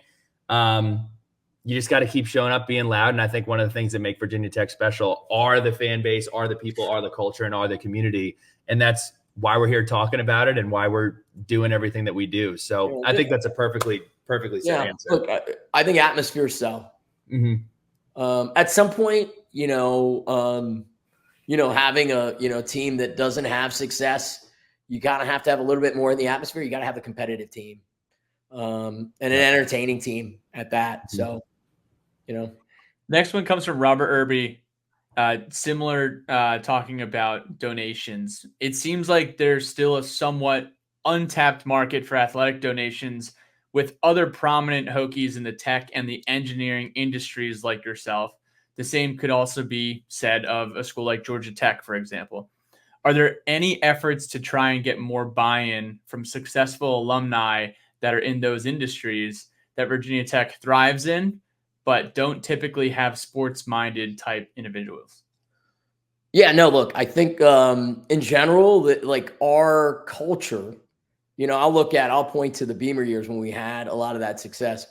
you just got to keep showing up, being loud. And I think one of the things that make Virginia Tech special are the fan base, are the people, are the culture, and are the community. And that's why we're here talking about it and why we're doing everything that we do. So I think that's a perfectly said answer. Look, I think atmospheres sell. Mm-hmm. At some point, having a team that doesn't have success, you gotta have to have a little bit more in the atmosphere. You gotta have a competitive team, and an entertaining team at that. So, Next one comes from Robert Irby. Similar, talking about donations. It seems like there's still a somewhat untapped market for athletic donations with other prominent Hokies in the tech and the engineering industries like yourself. The same could also be said of a school like Georgia Tech, for example. Are there any efforts to try and get more buy-in from successful alumni that are in those industries that Virginia Tech thrives in, but don't typically have sports-minded type individuals? Yeah, no, look, I think in general, that like our culture, I'll point to the Beamer years when we had a lot of that success.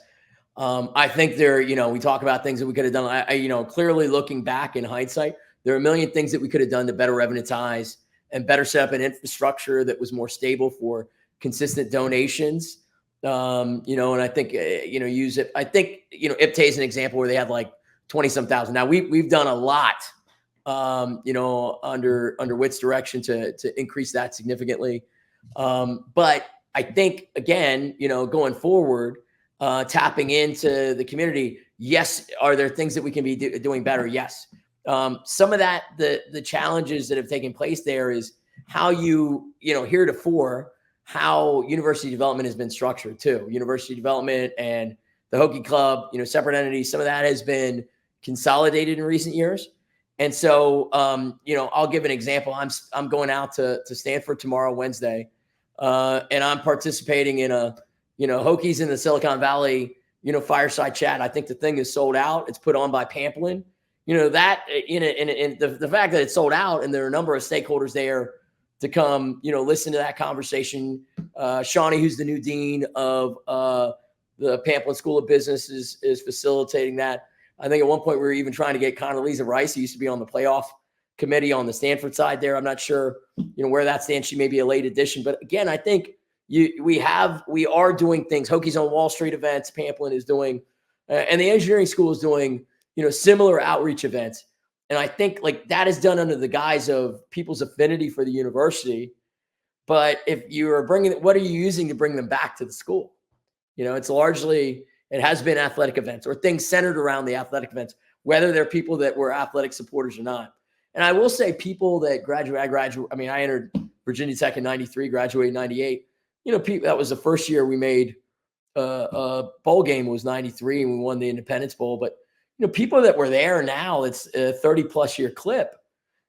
I think we talk about things that we could have done. Clearly looking back in hindsight, there are a million things that we could have done to better revenue-tize and better set up an infrastructure that was more stable for consistent donations. And I think, use it. I think, IPTAY is an example where they had like 20-some thousand. Now we've done a lot, under Whit's direction to increase that significantly. But I think, again, going forward, tapping into the community. Yes. Are there things that we can be doing better? Yes. Some of that, the challenges that have taken place there is how heretofore, how university development has been structured too. University development and the Hokie Club, separate entities, some of that has been consolidated in recent years. And so, I'll give an example. I'm going out to Stanford tomorrow, Wednesday, and I'm participating in a, Hokies in the Silicon Valley, fireside chat. I think the thing is sold out. It's put on by Pamplin. That in the fact that it's sold out and there are a number of stakeholders there to come, listen to that conversation. Shawnee, who's the new dean of the Pamplin School of Business, is facilitating that. I think at one point we were even trying to get Condoleezza Rice, who used to be on the playoff committee on the Stanford side there. I'm not sure, where that stands. She may be a late addition, but again, I think we are doing things. Hokies on Wall Street events, Pamplin is doing, and the engineering school is doing, similar outreach events. And I think like that is done under the guise of people's affinity for the university. But if you are what are you using to bring them back to the school? It's largely, it has been athletic events or things centered around the athletic events, whether they're people that were athletic supporters or not. And I will say people that I entered Virginia Tech in 93, graduated in 98. That was the first year we made a bowl game was 93 and we won the Independence Bowl. But, people that were there now, it's a 30+ year clip.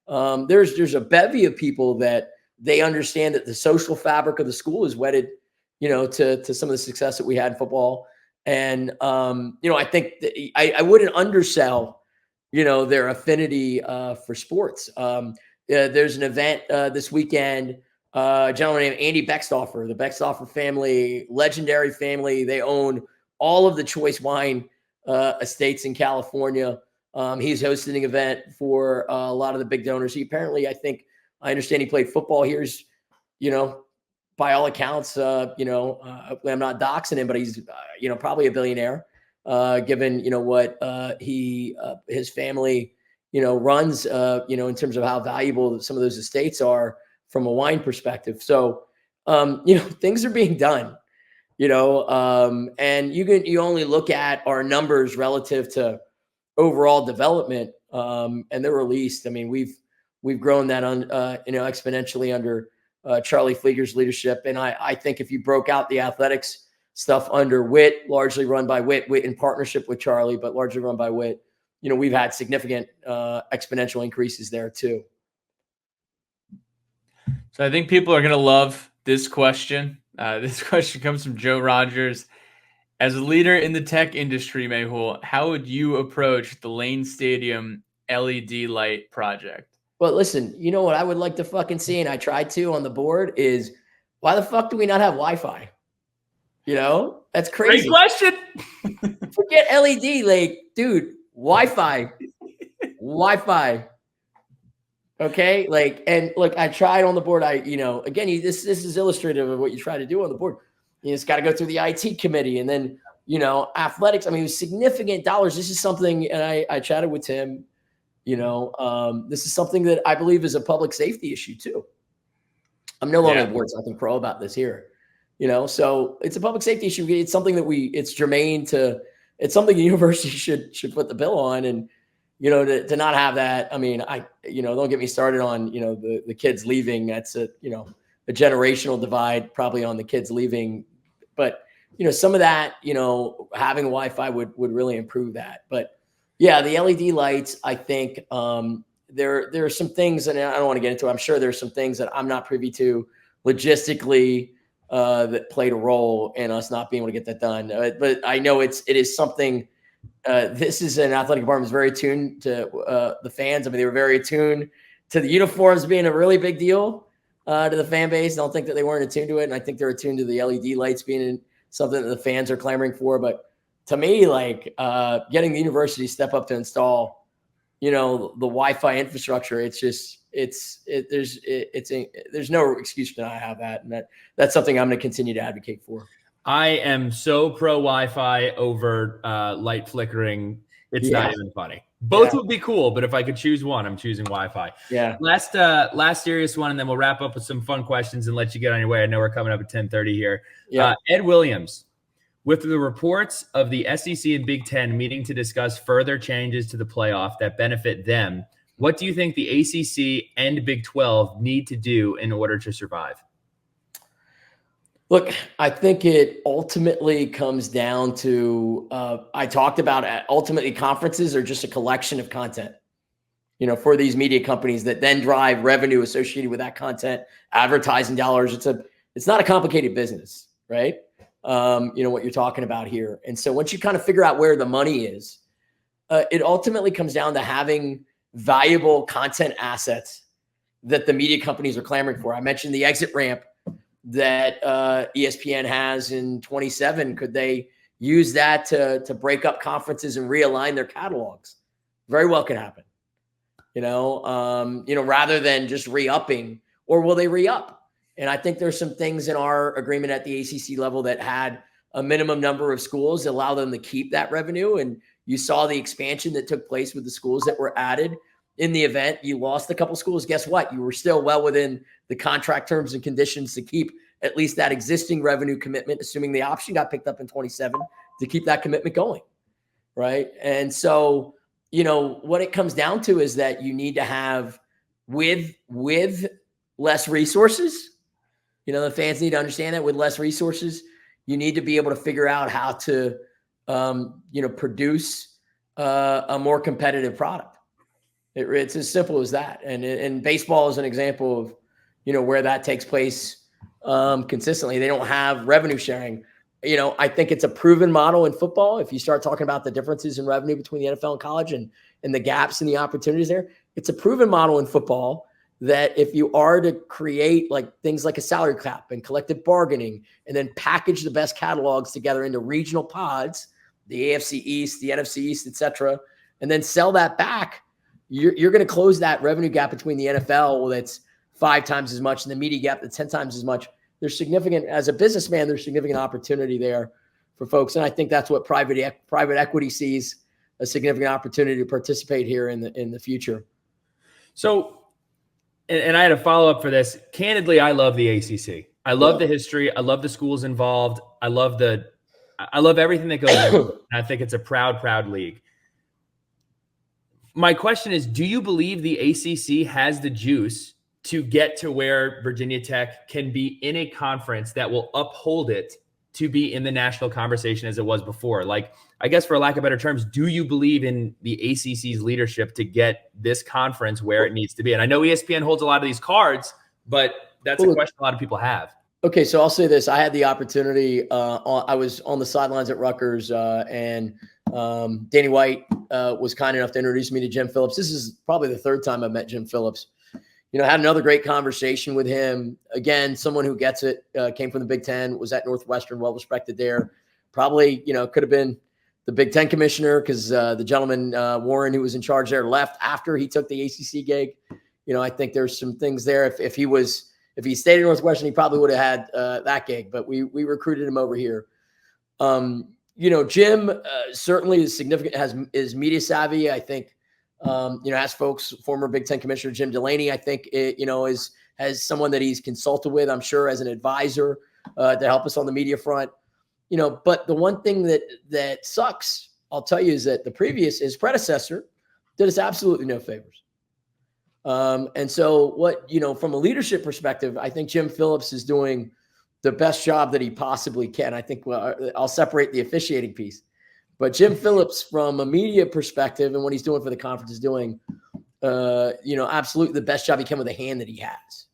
There's a bevy of people that they understand that the social fabric of the school is wedded, to some of the success that we had in football. And, I think that I wouldn't undersell, their affinity for sports. There's an event this weekend, a gentleman named Andy Beckstoffer, the Beckstoffer family, legendary family. They own all of the choice wine estates in California. He's hosting an event for a lot of the big donors. He apparently, I understand he played football. Here's, by all accounts, hopefully I'm not doxing him, but he's, probably a billionaire, given, what his family, runs, in terms of how valuable some of those estates are from a wine perspective. So, things are being done, and you only look at our numbers relative to overall development, and they're released. I mean, we've grown that exponentially under Charlie Flieger's leadership. And I think if you broke out the athletics stuff under Whit, largely run by Whit in partnership with Charlie, but largely run by Whit, we've had significant exponential increases there too. So I think people are going to love this question. This question comes from Joe Rogers. As a leader in the tech industry, Mehul, how would you approach the Lane Stadium LED light project. But listen, you know what I would like to fucking see, and I tried to on the board, is why the fuck do we not have Wi-Fi? You know, that's crazy. Great question. Forget LED, like, dude, Wi-Fi. Okay, like, and look, I tried on the board. Again, this is illustrative of what you try to do on the board. You just got to go through the IT committee, and then athletics. I mean, it was significant dollars. This is something, and I chatted with Tim. This is something that I believe is a public safety issue too. I'm no longer on the board, so I can crow about this here. So it's a public safety issue. It's something that it's germane to. It's something the university should put the bill on, and to not have that. I mean, don't get me started on the kids leaving. That's a generational divide probably on the kids leaving, but some of that having Wi-Fi would really improve that. But yeah, the LED lights, I think there are some things, and I don't want to get into it. I'm sure there's some things that I'm not privy to logistically that played a role in us not being able to get that done. But I know it is something. This is an athletic department is very attuned to the fans. I mean, they were very attuned to the uniforms being a really big deal to the fan base. I don't think that they weren't attuned to it, and I think they're attuned to the LED lights being something that the fans are clamoring for. But to me, like getting the university to step up to install, the Wi-Fi infrastructure, there's no excuse to not have that, and that's something I'm going to continue to advocate for. I am so pro Wi-Fi over light flickering. It's not even funny. Both would be cool, but if I could choose one, I'm choosing Wi-Fi. Yeah. Last serious one, and then we'll wrap up with some fun questions and let you get on your way. I know we're coming up at 10:30 here. Yeah. Ed Williams, with the reports of the SEC and Big Ten meeting to discuss further changes to the playoff that benefit them, what do you think the ACC and Big 12 need to do in order to survive? Look, I think it ultimately comes down to, I talked about ultimately conferences are just a collection of content, for these media companies that then drive revenue associated with that content, advertising dollars. It's not a complicated business, right? What you're talking about here. And so once you kind of figure out where the money is, it ultimately comes down to having valuable content assets that the media companies are clamoring for. I mentioned the exit ramp that ESPN has in 27. Could they use that to break up conferences and realign their catalogs? Very well could happen. Rather than just re-upping, or will they re-up? And I think there's some things in our agreement at the ACC level that had a minimum number of schools that allow them to keep that revenue. And you saw the expansion that took place with the schools that were added in the event. You lost a couple schools. Guess what? You were still well within the contract terms and conditions to keep at least that existing revenue commitment, assuming the option got picked up in 27, to keep that commitment going, right? And so, what it comes down to is that you need to have, with less resources, the fans need to understand that with less resources, you need to be able to figure out how to, produce a more competitive product. It's as simple as that. And baseball is an example of, where that takes place consistently. They don't have revenue sharing. I think it's a proven model in football. If you start talking about the differences in revenue between the NFL and college and the gaps and the opportunities there, it's a proven model in football that if you are to create things like a salary cap and collective bargaining, and then package the best catalogs together into regional pods, the AFC East, the NFC East, et cetera, and then sell that back, you're going to close that revenue gap between the NFL that's 5 times as much and the media gap that's 10 times as much. There's significant, as a businessman, there's significant opportunity there for folks. And I think that's what private equity sees, a significant opportunity to participate here in the future. So, and I had a follow-up for this. Candidly, I love the ACC. I love the history. I love the schools involved. I love everything that goes into it. I think it's a proud league. My question is, do you believe the ACC has the juice to get to where Virginia Tech can be in a conference that will uphold it to be in the national conversation as it was before? I guess for lack of better terms, do you believe in the ACC's leadership to get this conference where it needs to be? And I know ESPN holds a lot of these cards, but that's a question a lot of people have. Okay, so I'll say this. I had the opportunity. I was on the sidelines at Rutgers, and Danny White was kind enough to introduce me to Jim Phillips. This is probably the third time I've met Jim Phillips. Had another great conversation with him. Again, someone who gets it, came from the Big Ten, was at Northwestern, well-respected there. Probably, could have been the Big Ten commissioner because the gentleman, Warren, who was in charge there, left after he took the ACC gig. I think there's some things there. If he stayed at Northwestern, he probably would have had that gig, but we recruited him over here. Jim certainly is significant, is media savvy. I think, as folks, former Big Ten commissioner Jim Delaney, I think, has someone that he's consulted with, I'm sure, as an advisor to help us on the media front. But the one thing that sucks, I'll tell you, is that his predecessor did us absolutely no favors. And so from a leadership perspective, I think Jim Phillips is doing the best job that he possibly can. I think I'll separate the officiating piece, but Jim Phillips, from a media perspective and what he's doing for the conference, is doing, absolutely the best job he can with the hand that he has.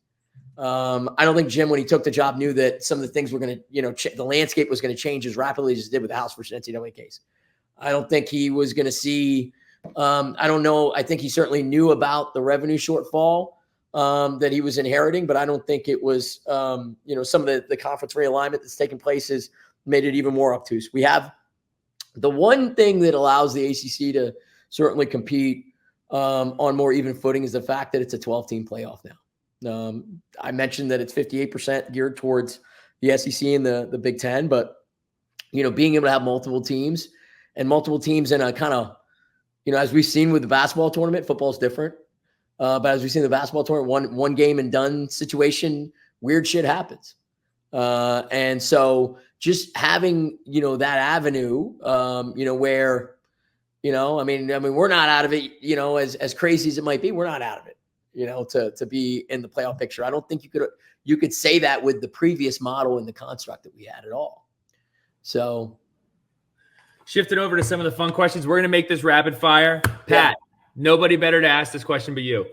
I don't think Jim, when he took the job, knew that some of the things were going to, the landscape was going to change as rapidly as it did with the House versus NCAA case. I don't think he was going to see, I don't know. I think he certainly knew about the revenue shortfall that he was inheriting, but I don't think it was, some of the conference realignment that's taken place has made it even more obtuse. We have the one thing that allows the ACC to certainly compete on more even footing is the fact that it's a 12-team playoff now. I mentioned that it's 58% geared towards the SEC and the Big Ten, but, being able to have multiple teams in a kind of, as we've seen with the basketball tournament, football's different. But as we've seen in the basketball tournament, one game and done situation, weird shit happens. And so just having, that avenue, where, we're not out of it, as crazy as it might be, we're not out of it, to be in the playoff picture. I don't think you could say that with the previous model and the construct that we had at all. So shifting over to some of the fun questions, we're going to make this rapid fire. Pat, nobody better to ask this question but you.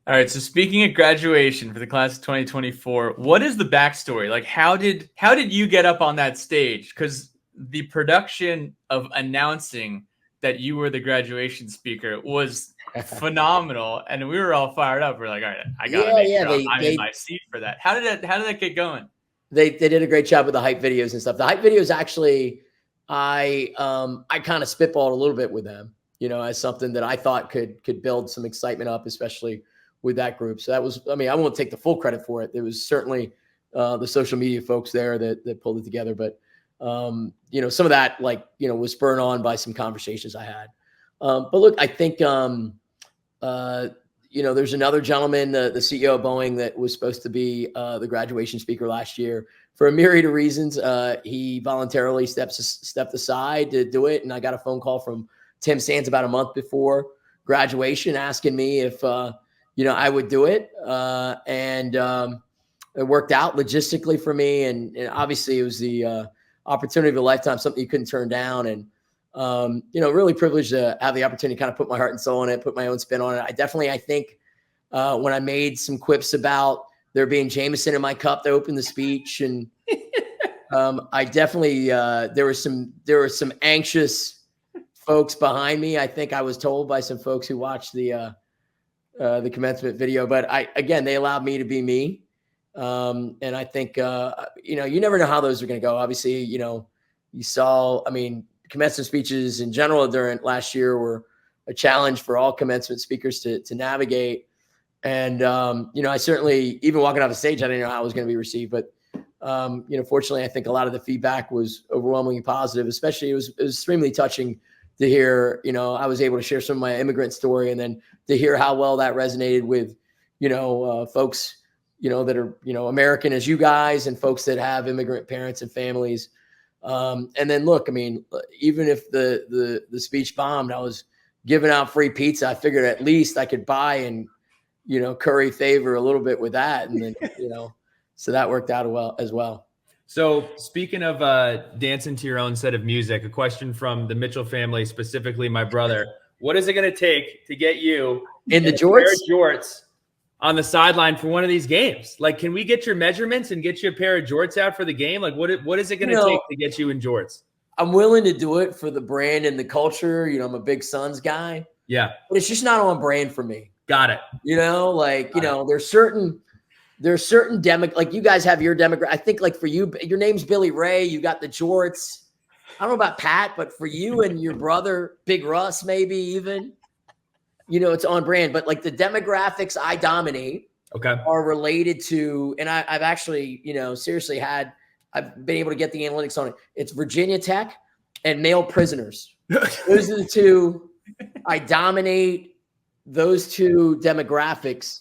All right. So speaking of graduation for the class of 2024, what is the backstory? Like, how did you get up on that stage? Because the production of announcing that you were the graduation speaker was phenomenal, and we were all fired up. We're like, all right, I gotta make sure I'm in my seat for that. How did that get going? They did a great job with the hype videos and stuff. The hype videos actually, I kind of spitballed a little bit with them, as something that I thought could build some excitement up, especially with that group. So that was, I won't take the full credit for it. It was certainly the social media folks there that pulled it together. But, some of that, was spurred on by some conversations I had. But look, I think, there's another gentleman, the CEO of Boeing, that was supposed to be the graduation speaker last year. For a myriad of reasons, he voluntarily stepped aside to do it. And I got a phone call from Tim Sands about a month before graduation asking me if, I would do it. And it worked out logistically for me. And obviously it was the opportunity of a lifetime, something you couldn't turn down. And, really privileged to have the opportunity to kind of put my heart and soul in it, put my own spin on it. I think when I made some quips about there being Jameson in my cup to open the speech, and I definitely, there were some anxious folks behind me. I think I was told by some folks who watched the commencement video, but they allowed me to be me. And I think, you never know how those are going to go. Obviously, you saw, commencement speeches in general during last year were a challenge for all commencement speakers to navigate. And, I certainly, even walking off the stage, I didn't know how it was going to be received, but, fortunately, I think a lot of the feedback was overwhelmingly positive. Especially it was extremely touching to hear, I was able to share some of my immigrant story, and then to hear how well that resonated with, folks, that are, American as you guys, and folks that have immigrant parents and families. And then look, even if the speech bombed, I was giving out free pizza. I figured at least I could buy and, curry favor a little bit with that. And then, so that worked out as well. So speaking of dancing to your own set of music, a question from the Mitchell family, specifically my brother. What is it going to take to get you in the jorts on the sideline for one of these games? Like, can we get your measurements and get you a pair of jorts out for the game? Like, what is it going to take to get you in jorts? I'm willing to do it for the brand and the culture. You know, I'm a big Suns guy. Yeah. But it's just not on brand for me. Got it. You know, like, you know, there's certain like you guys have your demographic. I think like for you, your name's Billy Ray. You got the jorts. I don't know about Pat, but for you and your brother, Big Russ, maybe even, you know, it's on brand. But like the demographics I dominate are related to, and I've actually, you know, seriously I've been able to get the analytics on it. It's Virginia Tech and male prisoners. Those are the two. I dominate those two demographics.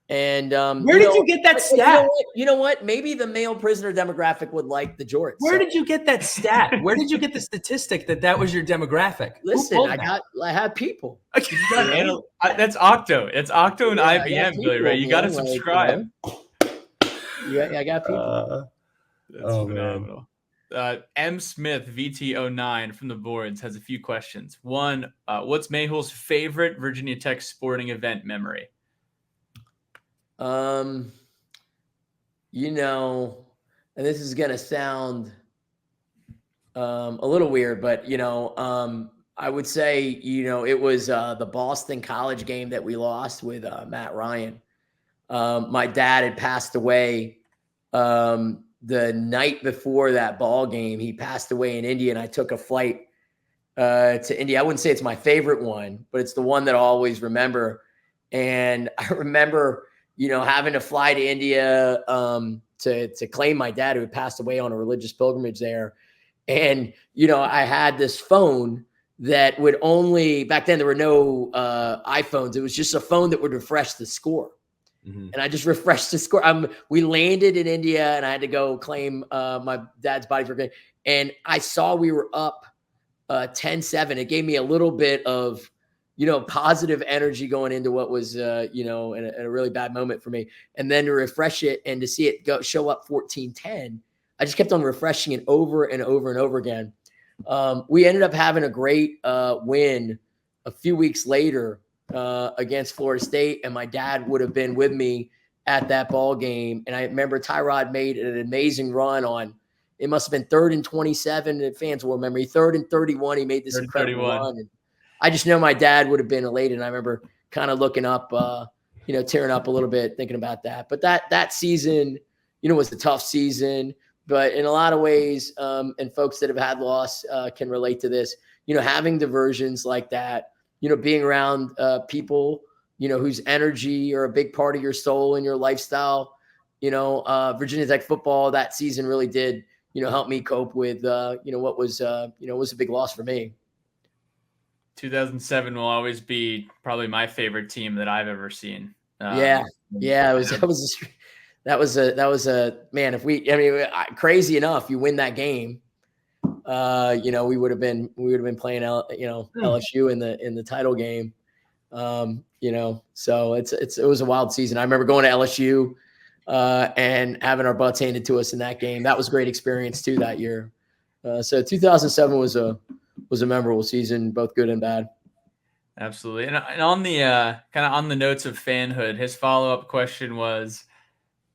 And where did you get that stat? You know what? Maybe the male prisoner demographic would like the jorts. Where did you get that stat? Where did you get the statistic that was your demographic? Listen, I have people. That's Octo. It's Octo and IBM, Billy Ray. You got to subscribe. Yeah, I got people. That's phenomenal. M. Smith VT09 from the boards has a few questions. One, what's Mehul's favorite Virginia Tech sporting event memory? You know, and this is gonna sound a little weird, but you know, I would say, you know, it was the Boston College game that we lost with Matt Ryan. My dad had passed away the night before that ball game. He passed away in India, and I took a flight to India. I wouldn't say it's my favorite one, but it's the one that I'll always remember. And I remember, you know, having to fly to India to claim my dad who had passed away on a religious pilgrimage there. And, you know, I had this phone that would only, back then there were no iPhones. It was just a phone that would refresh the score. Mm-hmm. And I just refreshed the score. We landed in India, and I had to go claim my dad's body for good. And I saw we were up 10-7. It gave me a little bit of, you know, positive energy going into what was, you know, a really bad moment for me. And then to refresh it and to see it show up 14-10, I just kept on refreshing it over and over and over again. We ended up having a great win a few weeks later against Florida State, and my dad would have been with me at that ball game. And I remember Tyrod made an amazing run on, it must have been 3rd and 27, and fans will remember, 3rd and 31. He made this incredible run. And I just know my dad would have been elated. And I remember kind of looking up, you know, tearing up a little bit, thinking about that. But that season, you know, was a tough season. But in a lot of ways, and folks that have had loss can relate to this, you know, having diversions like that, you know, being around people, you know, whose energy are a big part of your soul and your lifestyle. You know, Virginia Tech football that season really did, you know, help me cope with, you know, what was, you know, was a big loss for me. 2007 will always be probably my favorite team that I've ever seen. Yeah. That was a man. If we, I mean, crazy enough, you win that game. You know, we would have been playing, you know, LSU in the title game. You know, so it was a wild season. I remember going to LSU and having our butts handed to us in that game. That was a great experience too that year. So 2007 was a memorable season, both good and bad. Absolutely. And on the kind of on the notes of fanhood, his follow-up question was,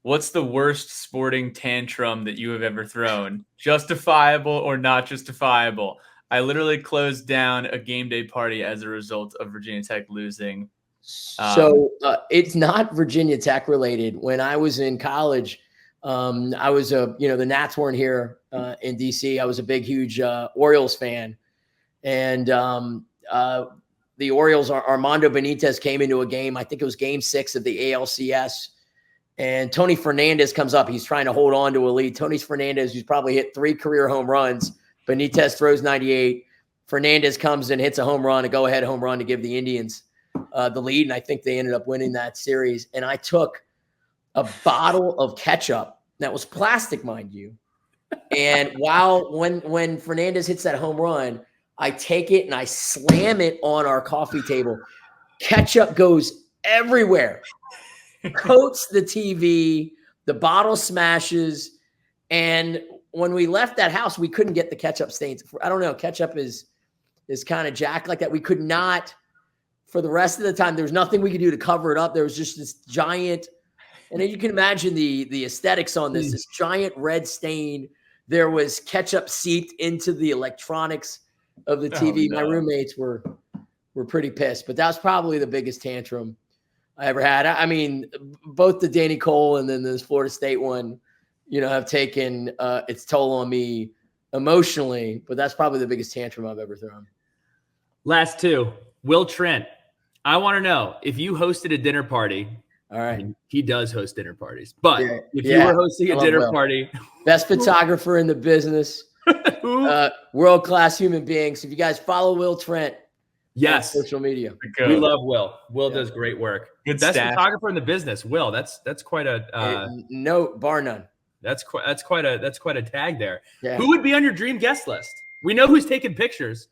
what's the worst sporting tantrum that you have ever thrown? Justifiable or not justifiable? I literally closed down a game day party as a result of Virginia Tech losing. So it's not Virginia Tech related. When I was in college, I was you know, the Nats weren't here in DC. I was a big, huge Orioles fan. And the Orioles, Armando Benitez came into a game. I think it was game 6 of the ALCS. And Tony Fernandez comes up. He's trying to hold on to a lead. Tony Fernandez, who's probably hit 3 career home runs. Benitez throws 98. Fernandez comes and hits a home run, a go-ahead home run to give the Indians the lead. And I think they ended up winning that series. And I took a bottle of ketchup that was plastic, mind you. And when Fernandez hits that home run, I take it and I slam it on our coffee table. Ketchup goes everywhere. Coats the TV, the bottle smashes, and when we left that house, we couldn't get the ketchup stains. I don't know, ketchup is kind of jacked like that. We could not, for the rest of the time, there was nothing we could do to cover it up. There was just this giant, and then you can imagine the aesthetics on this giant red stain there was ketchup seeped into the electronics of the TV. no. My roommates were pretty pissed, but that was probably the biggest tantrum I ever had. I mean, both the Danny Cole and then this Florida State one, have taken its toll on me emotionally, but that's probably the biggest tantrum I've ever thrown. Last two. Will Trent. I want to know if you hosted a dinner party. All right. I mean, he does host dinner parties, but if you were hosting a dinner party, best photographer in the business, world-class human being. So if you guys follow Will Trent, yes, on social media, we love Will. Will does great work. Good best staff. photographer in the business. Will, that's quite a no, bar none. That's quite a tag there. Yeah. Who would be on your dream guest list? We know who's taking pictures.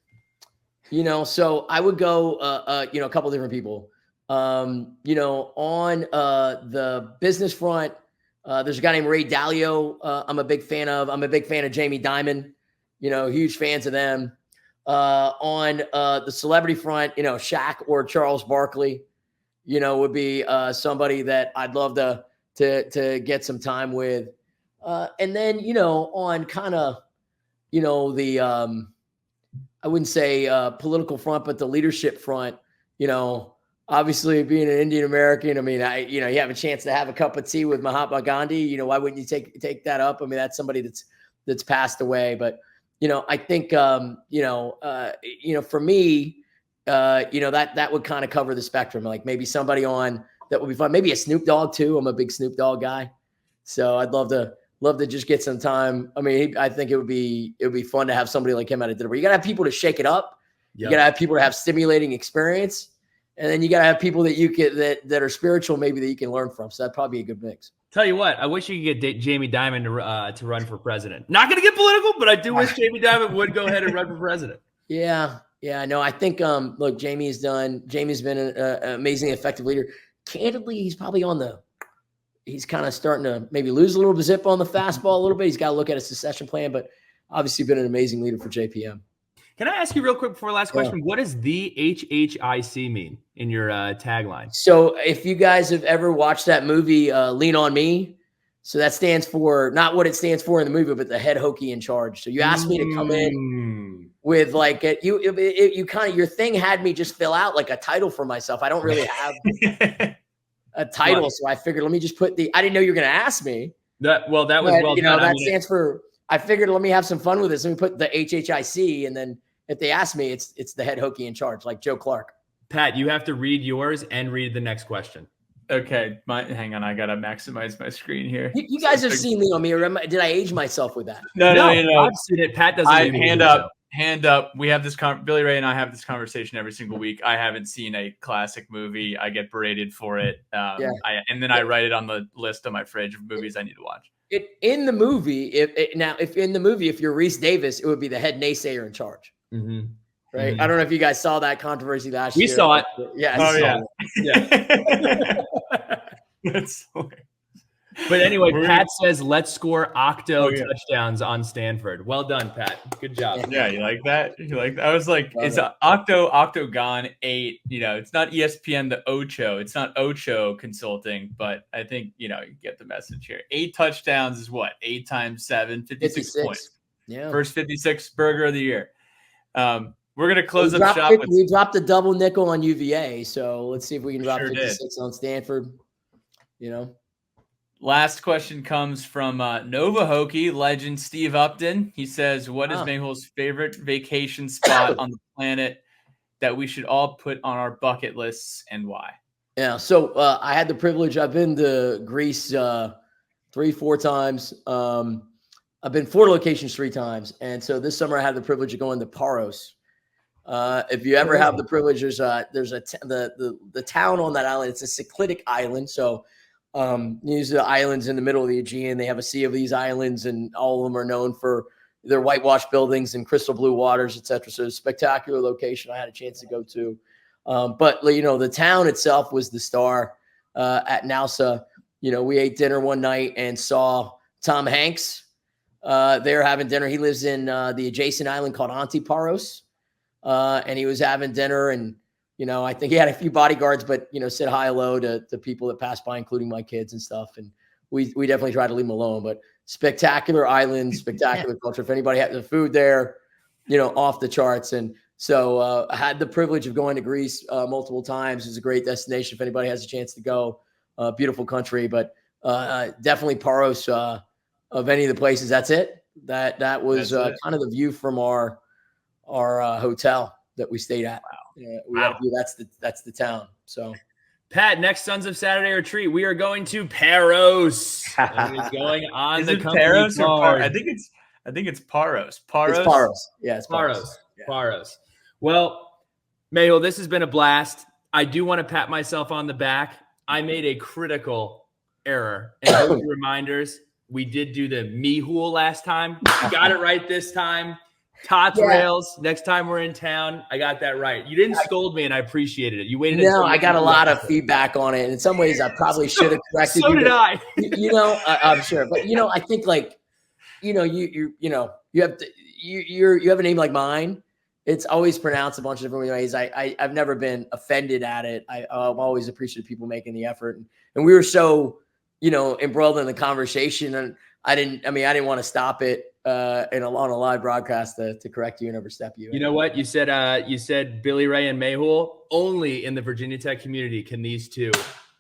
So I would go, a couple different people. On the business front, there's a guy named Ray Dalio. I'm a big fan of. I'm a big fan of Jamie Dimon. Huge fans of them. On the celebrity front, Shaq or Charles Barkley, would be somebody that I'd love to get some time with. And then, on kind of, the I wouldn't say political front, but the leadership front, obviously being an Indian American, I mean, you have a chance to have a cup of tea with Mahatma Gandhi. Why wouldn't you take that up? I mean, that's somebody that's passed away. But, I think, for me, that would kind of cover the spectrum. Like maybe somebody on that would be fun. Maybe a Snoop Dogg too. I'm a big Snoop Dogg guy. So I'd love to just get some time. I mean, I think it would be fun to have somebody like him at a dinner. You got to have people to shake it up. Yep. You got to have people to have stimulating experience. And then you got to have people that you can, that are spiritual, maybe that you can learn from. So that'd probably be a good mix. Tell you what, I wish you could get Jamie Dimon to run for president. Not going to get political, but I do wish Jamie Dimon would go ahead and run for president. Yeah. No, I think, look, Jamie's been an amazingly effective leader. Candidly, he's probably he's kind of starting to maybe lose a little zip on the fastball a little bit. He's got to look at a succession plan, but obviously been an amazing leader for JPM. Can I ask you real quick before last question? What does the HHIC mean in your tagline? So if you guys have ever watched that movie, Lean on Me, so that stands for not what it stands for in the movie, but the head Hokie in charge. So you asked me to come in with like you kind of, your thing had me just fill out like a title for myself. I don't really have a title. Right. So I figured, let me just put I didn't know you were going to ask me. That was well done. That stands for, I figured, let me have some fun with this. Let me put the HHIC. And then if they ask me, it's the head Hokie in charge, like Joe Clark. Pat, you have to read yours and read the next question. Okay. Hang on. I got to maximize my screen here. You guys have seen Lean on Me. Or did I age myself with that? No. I've seen it. Pat doesn't. Hand up. We have this Billy Ray and I have this conversation every single week. I haven't seen a classic movie. I get berated for it. I write it on the list of my fridge of movies I need to watch. In the movie, if you're Reese Davis, it would be the head naysayer in charge. Mm-hmm. Right. Mm-hmm. I don't know if you guys saw that controversy last year. We saw it. Yeah. Yeah. That's hilarious. But anyway, Pat says, let's score octo touchdowns on Stanford. Well done, Pat. Good job. Yeah, you like that? I was like, it's an octagon 8. It's not ESPN the Ocho. It's not Ocho Consulting, but I think, you get the message here. 8 touchdowns is what? 8 times 7, 56 points. Yeah. First 56 burger of the year. We're going to close up shop. We dropped a double nickel on UVA, so let's see if we can drop 56 on Stanford. Last question comes from Nova Hokie legend Steve Upton. He says, what is Mehul's favorite vacation spot on the planet that we should all put on our bucket lists and why? Yeah, so I had the privilege. I've been to Greece 3-4 times. I've been 4 locations 3 times. And so this summer I had the privilege of going to Paros. If you ever have the privilege, there's the town on that island. It's a cyclitic island. So these are the islands in the middle of the Aegean. They have a sea of these islands, and all of them are known for their whitewashed buildings and crystal blue waters, etc. So it's a spectacular location I had a chance to go to. But the town itself was the star at Nassau. We ate dinner one night and saw Tom Hanks there having dinner. He lives in the adjacent island called Antiparos. And he was having dinner, and I think he had a few bodyguards, but said hi, hello to people that passed by, including my kids and stuff. And we definitely try to leave them alone. But spectacular island, spectacular culture. If anybody had the food there, off the charts. And so I had the privilege of going to Greece multiple times. It's a great destination if anybody has a chance to go. Beautiful country, but definitely Paros of any of the places. That's it. That was kind of the view from our hotel that we stayed at. Wow. We had a view. That's the town. So. Pat, next Sons of Saturday retreat, we are going to Paros. And it's going on the company Paros card. I think it's Paros. It's Paros. Yeah, it's Paros. Yeah. Paros. Well, Mehul, this has been a blast. I do want to pat myself on the back. I made a critical error. And those reminders, we did do the Mehul last time. You got it right this time. Tots Rails. Next time we're in town, I got that right. You didn't scold me, and I appreciated it. You waited. No, I got a lot of feedback on it. And in some ways, I probably should have corrected you. So did I. I'm sure. But I think you have a name like mine. It's always pronounced a bunch of different ways. I've never been offended at it. I'm always appreciative of people making the effort. And we were so, embroiled in the conversation, and I didn't want to stop it on a live broadcast to correct you and overstep you. You know what? You said Billy Ray and Mehul. Only in the Virginia Tech community can these two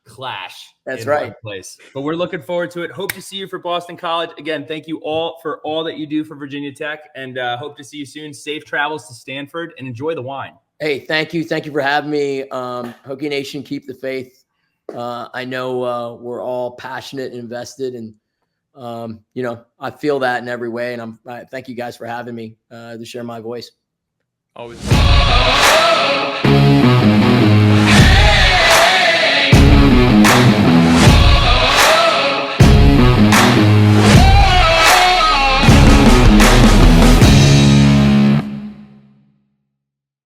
clash. That's right. Place. But we're looking forward to it. Hope to see you for Boston College. Again, thank you all for all that you do for Virginia Tech, and hope to see you soon. Safe travels to Stanford, and enjoy the wine. Hey, thank you. Thank you for having me. Hokie Nation, keep the faith. I know we're all passionate and invested, and I feel that in every way. And I thank you guys for having me to share my voice. Always.